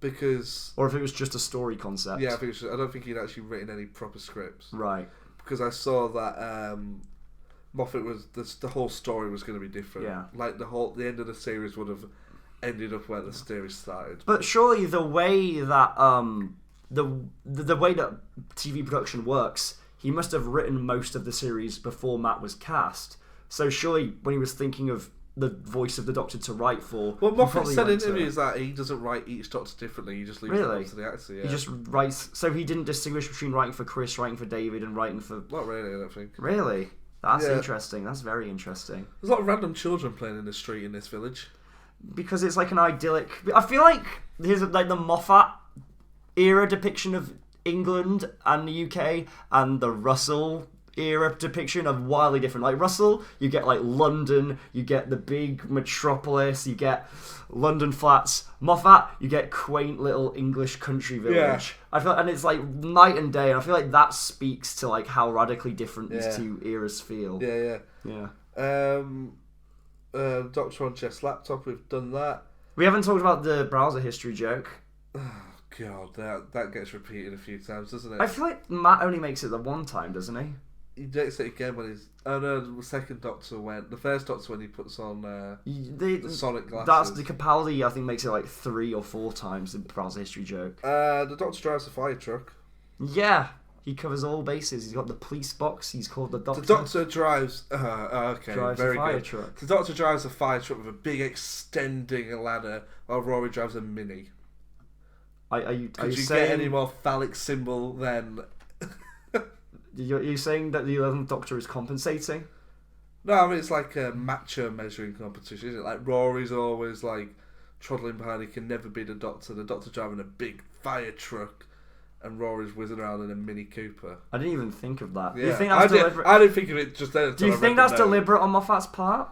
Because... Or if it was just a story concept. Yeah, I don't think he'd actually written any proper scripts. Right. Because I saw that Moffat was... The whole story was going to be different. Yeah. Like, the end of the series would have ended up where the series started. But surely the way that... The way that TV production works, he must have written most of the series before Matt was cast. So surely when he was thinking of the voice of the Doctor to write for... Well, Moffat said in interviews that he doesn't write each Doctor differently, he just leaves it up to the actor. Yeah. He just writes... So he didn't distinguish between writing for Chris, writing for David, and writing for... Not really, I don't think. Really? That's interesting. That's very interesting. There's a lot of random children playing in the street in this village. Because it's like an idyllic... I feel like here's like the Moffat era depiction of England and the UK and the Russell era depiction of wildly different. Like Russell, you get like London, you get the big metropolis, you get London flats. Moffat, you get quaint little English country village. Yeah. I feel, and it's like night and day, and I feel like that speaks to like how radically different these two eras feel. Yeah. Doctor on Jeff's laptop, we've done that. We haven't talked about the browser history joke. God, that gets repeated a few times, doesn't it? I feel like Matt only makes it the one time, doesn't he? He makes it again when he's... Oh no, the second Doctor when... The first Doctor when he puts on the sonic glasses. That's the Capaldi, I think, makes it like 3 or 4 times, the browser history joke. The Doctor drives a fire truck. Yeah, he covers all bases. He's got the police box, he's called the Doctor. The Doctor drives... okay, drives very a fire good. Truck. The Doctor drives a fire truck with a big extending ladder, while Rory drives a Mini. Could you get any more phallic symbol than... You're saying that the 11th Doctor is compensating? No, I mean, it's like a macho measuring competition, isn't it? Like, Rory's always, like, trotting behind. He can never be the Doctor. The Doctor driving a big fire truck. and Rory's whizzing around in a Mini Cooper. I didn't even think of that. Yeah. You think that's deliberate? I didn't think of it just then. Do you think that's deliberate on Moffat's part?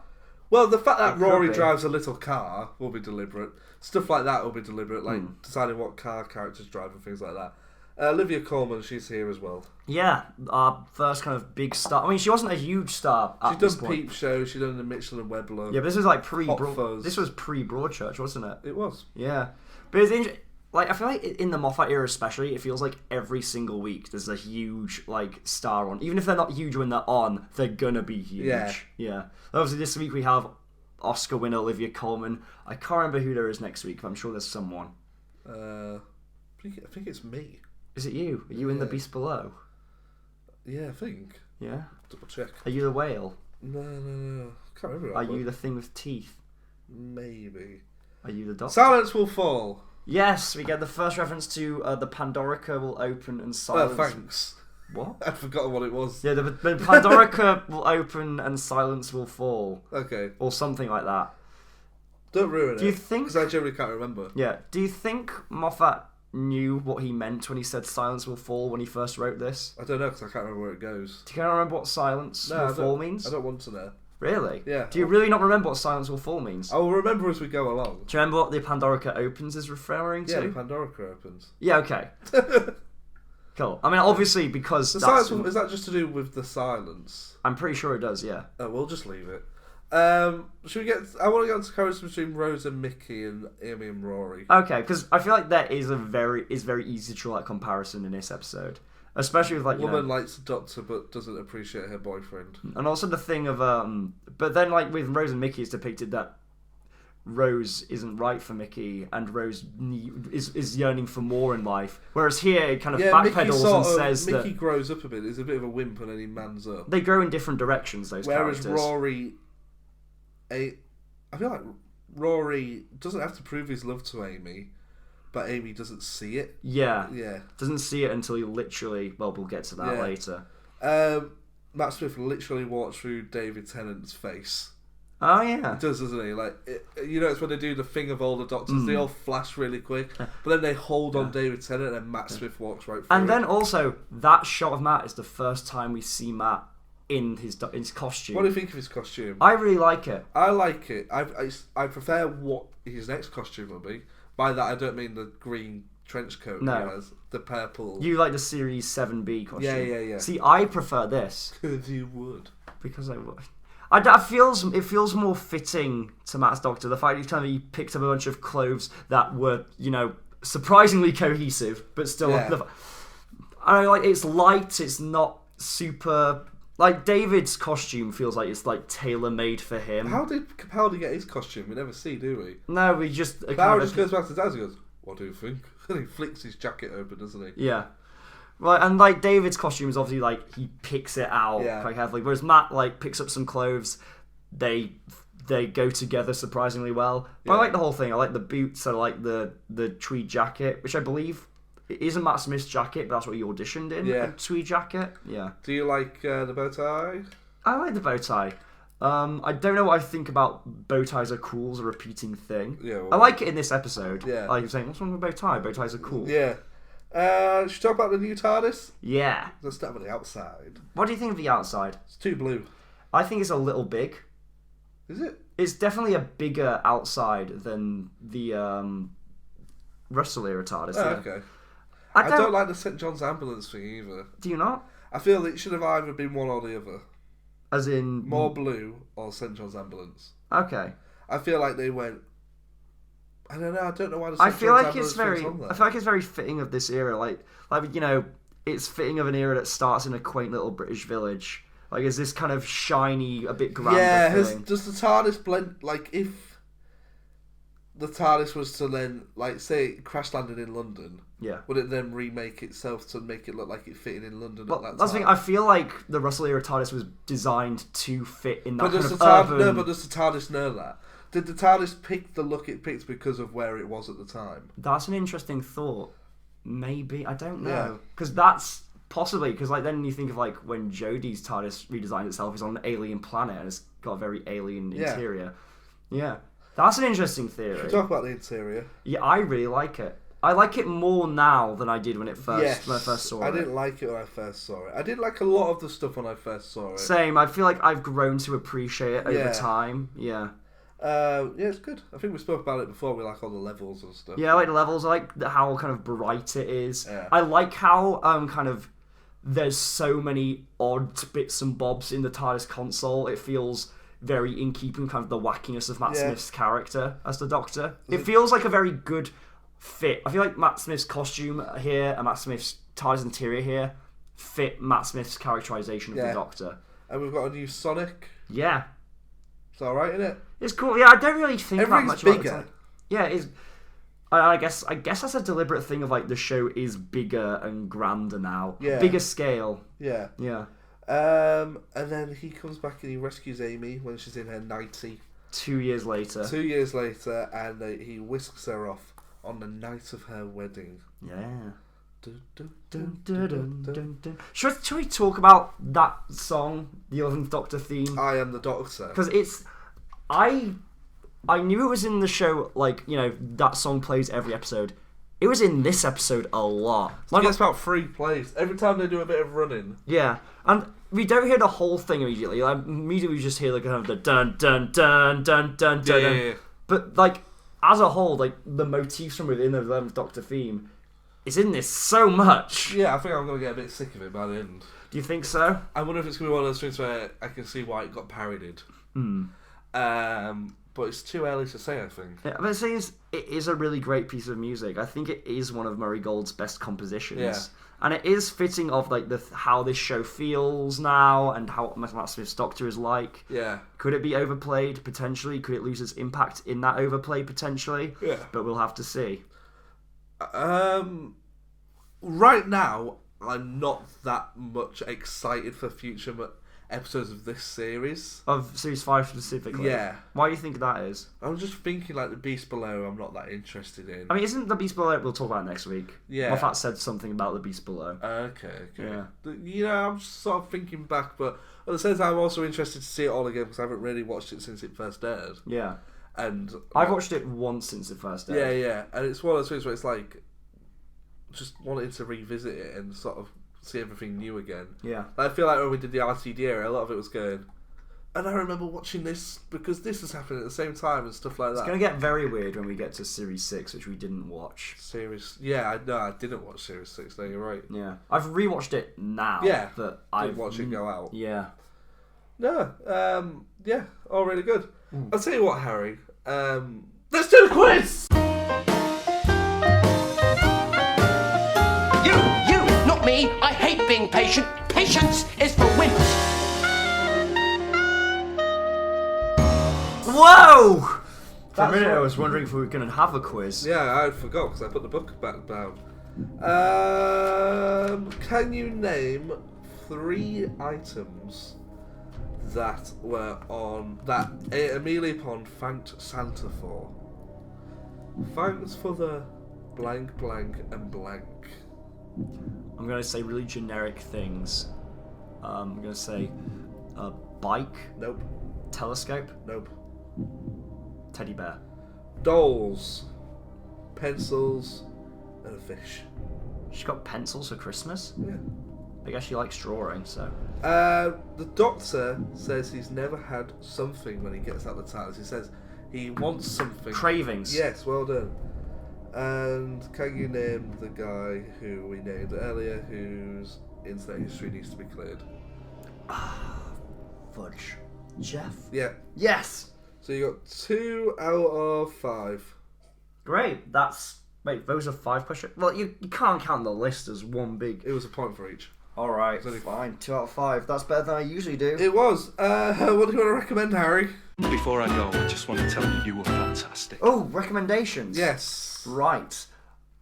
Well, the fact that It could Rory be. drives a little car will be deliberate. Stuff like that will be deliberate, like deciding what car characters drive and things like that. Olivia Coleman, she's here as well. Yeah, our first kind of big star. I mean, she wasn't a huge star at She's this done point. Peep Show, she's done the Mitchell and Webb look. Yeah, but this was like Hot Fuzz. This was pre-Broadchurch, wasn't it? It was. Yeah, but it's like I feel like in the Moffat era especially, it feels like every single week there's a huge like star on. Even if they're not huge when they're on, they're gonna be huge. Yeah. Obviously, this week we have Oscar winner Olivia Coleman. I can't remember who there is next week, but I'm sure there's someone. I think it's me. Is it you? Are you in The Beast Below? Yeah, I think. Yeah. Double check. Are you the whale? No. Can't remember. Are you the thing with teeth? Maybe. Are you the doctor? Silence will fall. Yes, we get the first reference to the Pandorica will open and silence. Thanks. What? I'd forgotten what it was. Yeah, the Pandorica will open and silence will fall. Okay. Or something like that. Don't ruin it. Do you think... Because I generally can't remember. Yeah. Do you think Moffat knew what he meant when he said silence will fall when he first wrote this? I don't know because I can't remember where it goes. Do you kind of remember what silence will fall means? I don't want to know. Really? Yeah. Do you really not remember what silence will fall means? I will remember as we go along. Do you remember what the Pandorica opens is referring to? Yeah, the Pandorica opens. Yeah, okay. Cool. I mean, obviously, because The that's... silence, is that just to do with the silence? I'm pretty sure it does, yeah. Oh, we'll just leave it. Should we get... I want to get into comparison between Rose and Mickey and Amy and Rory. Okay, because I feel like that is very easy to draw that comparison in this episode. Especially with, like, you Woman know... likes the Doctor but doesn't appreciate her boyfriend. And also the thing of... But then, like, with Rose and Mickey, it's depicted that Rose isn't right for Mickey and Rose is yearning for more in life. Whereas here, it kind of backpedals and says that... Mickey grows up a bit. He's a bit of a wimp and then he mans up. They grow in different directions, those Whereas characters. Rory... I feel like Rory doesn't have to prove his love to Amy, but Amy doesn't see it. Yeah. Yeah. Doesn't see it until he literally... Well, we'll get to that later. Matt Smith literally walks through David Tennant's face. Oh, yeah. He does, doesn't he? Like, you know, it's when they do the thing of all the Doctors, they all flash really quick, but then they hold on David Tennant and Matt Smith walks right through And it. then also, that shot of Matt is the first time we see Matt in his costume. What do you think of his costume? I really like it. I like it. I prefer what his next costume will be. By that, I don't mean the green trench coat he has. The purple. You like the Series 7B costume. Yeah. See, I prefer this. Because you would. Because I would. It feels more fitting to Matt's Doctor. The fact he picked up a bunch of clothes that were, you know, surprisingly cohesive, but still... Yeah. I like, it's light, it's not super... Like, David's costume feels like it's, like, tailor-made for him. How did Capaldi get his costume? We never see, do we? No, we just... Barrow just goes back to Daz and goes, what do you think? And he flicks his jacket open, doesn't he? Yeah. Right, and, like, David's costume is obviously, like, he picks it out quite carefully, whereas Matt, like, picks up some clothes, they go together surprisingly well. But I like the whole thing. I like the boots, I like the tweed jacket, which I believe... It isn't Matt Smith's jacket, but that's what he auditioned in. Yeah. A tweed jacket. Yeah. Do you like the bow tie? I like the bow tie. I don't know what I think about bow ties are cool as a repeating thing. Yeah. Well, I like it in this episode. Yeah. Like you're saying, what's wrong with bow tie? Bow ties are cool. Yeah. Should we talk about the new TARDIS? Yeah. Let's start with the outside. What do you think of the outside? It's too blue. I think it's a little big. Is it? It's definitely a bigger outside than the Russell era TARDIS. Oh, okay. I don't like the St. John's ambulance thing either. Do you not? I feel it should have either been one or the other. As in... More blue or St. John's ambulance. Okay. I feel like they went... I don't know. I don't know why the St. I feel John's like it's ambulance very... thing's on there. I feel like it's very fitting of this era. Like you know, it's fitting of an era that starts in a quaint little British village. Like, is this kind of shiny, a bit grander feeling. Does the TARDIS blend... Like, if the TARDIS was to then, like, say it crash landed in London... Yeah. Would it then remake itself to make it look like it fitted in London at that time? That's the thing. I feel like the Russell era TARDIS was designed to fit in that but kind does of the TARDIS, urban... No, but does the TARDIS know that? Did the TARDIS pick the look it picked because of where it was at the time? That's an interesting thought. Maybe. I don't Yeah. know. Because that's... Possibly. Because like then you think of like when Jodie's TARDIS redesigned itself, it's on an alien planet and it's got a very alien interior. Yeah. That's an interesting theory. Should we talk about the interior? Yeah, I really like it. I like it more now than I did when I first saw it. I didn't like it when I first saw it. I did like a lot of the stuff when I first saw it. Same. I feel like I've grown to appreciate it over time. Yeah. Yeah, it's good. I think we spoke about it before. We like all the levels and stuff. Yeah, I like the levels. I like how kind of bright it is. Yeah. I like how kind of there's so many odd bits and bobs in the TARDIS console. It feels very in keeping kind of the wackiness of Matt Smith's character as the Doctor. It feels like a very good fit. I feel like Matt Smith's costume here and Matt Smith's TARDIS interior here fit Matt Smith's characterization of the Doctor. And we've got a new Sonic. Yeah. It's alright, isn't it? It's cool. Yeah, I don't really think that much about it. Bigger. Yeah, it is. I guess that's a deliberate thing of like the show is bigger and grander now. Yeah. Bigger scale. Yeah. Yeah. And then he comes back and he rescues Amy when she's in her 90. 2 years later. 2 years later, and he whisks her off on the night of her wedding. Yeah. Dun, dun, Dun, dun, dun, dun, dun. Should we talk about that song, the 11th Doctor theme? I Am the Doctor. Because it's... I knew it was in the show, like, you know, that song plays every episode. It was in this episode a lot. Like, it's about 3 plays. Every time they do a bit of running. Yeah. And we don't hear the whole thing immediately. Like, immediately we just hear like kind of the dun dun dun dun dun dun. Yeah. But like as a whole, like the motifs from within the 11th Doctor theme is in this so much. Yeah, I think I'm gonna get a bit sick of it by the end. Do you think so? I wonder if it's gonna be one of those things where I can see why it got parodied. But it's too early to say, I think. Yeah, but the thing is, it is a really great piece of music. I think it is one of Murray Gold's best compositions. Yeah. And it is fitting of like how this show feels now and how Matt Smith's Doctor is like. Yeah. Could it be overplayed potentially? Could it lose its impact in that overplay potentially? Yeah. But we'll have to see. Right now, I'm not that much excited for future episodes of this series. Of Series 5 specifically? Yeah. Why do you think that is? I'm just thinking like the Beast Below I'm not that interested in. I mean, isn't the Beast Below... We'll talk about it next week. Yeah. Moffat said something about the Beast Below. Okay. Yeah. You know, I'm just sort of thinking back, but at the same time I'm also interested to see it all again because I haven't really watched it since it first aired. Yeah. And I've watched it once since it first aired. Yeah. And it's one of those things where it's like just wanting to revisit it and sort of see everything new again. Yeah. I feel like when we did the RTD era, a lot of it was going, and I remember watching this because this was happening at the same time and stuff like that. It's going to get very weird when we get to Series 6, which we didn't watch. I didn't watch Series 6, no, you're right. Yeah. I've rewatched it now. Yeah, but I've watched it go out. Yeah. No, yeah, all really good. I'll tell you what, Harry, let's do the quiz! You, not me. I hate being patient. Patience is for wimps. Whoa! For a minute I was wondering if we were going to have a quiz. Yeah, I forgot because I put the book back down. Can you name 3 items that were on that Amelia Pond thanked Santa for? Thanks for the blank, blank, and blank. I'm going to say really generic things. I'm going to say bike. Nope. Telescope. Nope. Teddy bear. Dolls, pencils, and a fish. She got pencils for Christmas? Yeah. I guess she likes drawing, so... The Doctor says he's never had something when he gets out the TARDIS. He says he wants something. Cravings. Yes, well done. And can you name the guy who we named earlier whose internet history needs to be cleared? Fudge. Jeff? Yeah. Yes! So you got 2 out of 5. Great, that's... Wait, those are 5 questions? Well, you can't count the list as one big... It was a point for each. Alright, fine. 2 out of 5. That's better than I usually do. It was. What do you want to recommend, Harry? Before I go, I just want to tell you you were fantastic. Oh, recommendations. Yes. Right.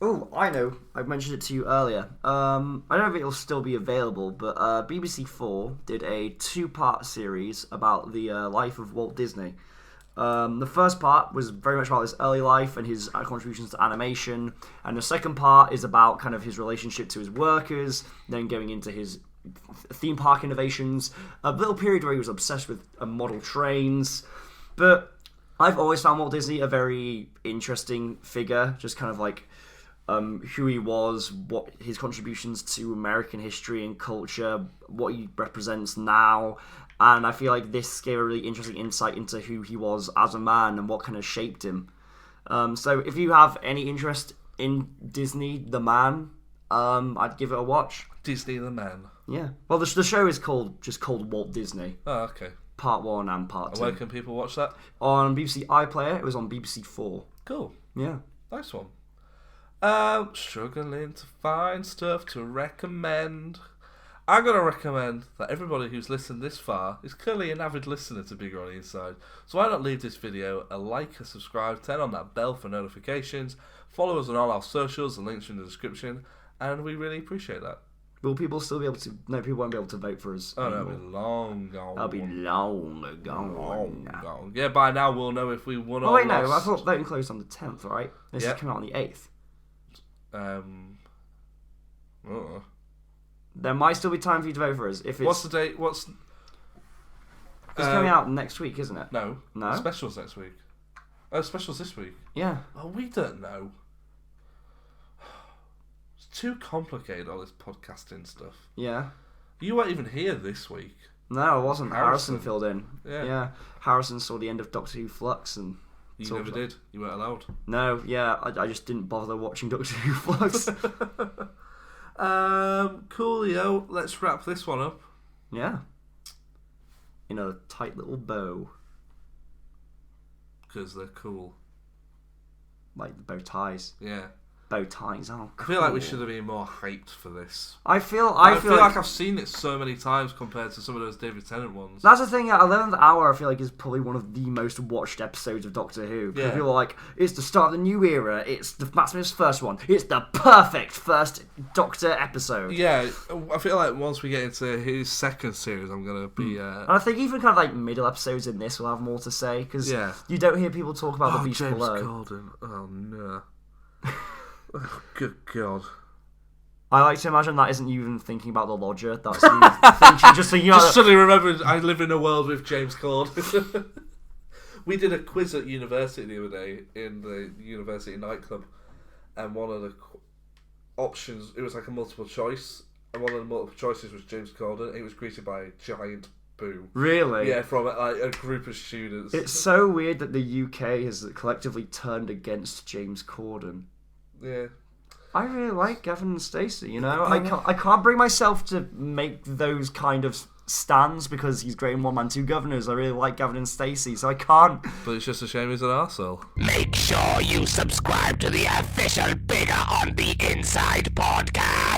Oh, I know. I mentioned it to you earlier. I don't know if it'll still be available, but BBC 4 did a 2-part series about the life of Walt Disney. The first part was very much about his early life and his contributions to animation, and the second part is about kind of his relationship to his workers, then going into his theme park innovations, a little period where he was obsessed with model trains. But I've always found Walt Disney a very interesting figure, just kind of like who he was, what his contributions to American history and culture, what he represents now. And I feel like this gave a really interesting insight into who he was as a man and what kind of shaped him. So if you have any interest in Disney, the man, I'd give it a watch. Disney the Man. Yeah. Well, the show is just called Walt Disney. Oh, okay. Part 1 and Part 2. Where can people watch that? On BBC iPlayer. It was on BBC 4. Cool. Yeah. Nice one. Struggling to find stuff to recommend. I'm going to recommend that everybody who's listened this far is clearly an avid listener to Bigger on the Inside. So why not leave this video a like, a subscribe, turn on that bell for notifications, follow us on all our socials, the links are in the description, and we really appreciate that. Will people still be able to... No, people won't be able to vote for us. Oh, no, it'll be long gone. That'll be long gone. Long gone. Yeah, by now we'll know if we won or Oh, wait, lost. no, I thought voting closed on the 10th, right? This is coming out on the 8th. There might still be time for you to vote for us. If it's... What's the date? It's coming out next week, isn't it? No. No? Specials next week. Oh, specials this week. Yeah. Oh, we don't know. It's too complicated, all this podcasting stuff. Yeah. You weren't even here this week. No, I wasn't. Harrison filled in. Yeah. Harrison saw the end of Doctor Who Flux and... You never did. You weren't allowed. No, yeah. I just didn't bother watching Doctor Who Flux. Coolio. Let's wrap this one up. Yeah. In a tight little bow. Because they're cool. Like the bow ties. Yeah. Bow ties, oh, I feel like we should have been more hyped for this. I feel like I've seen it so many times compared to some of those David Tennant ones. That's the thing, yeah, 11th Hour I feel like is probably one of the most watched episodes of Doctor Who. Yeah. People are like, it's the start of the new era, it's the Matt Smith's first one, it's the perfect first Doctor episode. Yeah, I feel like once we get into his second series, I'm going to be... And I think even kind of like middle episodes in this will have more to say, because you don't hear people talk about the Beast James Below. Corden. Oh, no. Oh, good God. I like to imagine that isn't you even thinking about the lodger. That's you just thinking about... Just suddenly remembered I live in a world with James Corden. We did a quiz at university the other day in the university nightclub, and one of the options, it was like a multiple choice, and one of the multiple choices was James Corden. He was greeted by a giant boo. Really? Yeah, from like a group of students. It's so weird that the UK has collectively turned against James Corden. Yeah. I really like Gavin and Stacey, you know? I can't bring myself to make those kind of stands because he's great in One Man, Two Governors. I really like Gavin and Stacey, so I can't. But it's just a shame he's an arsehole. Make sure you subscribe to the official Bigger on the Inside podcast.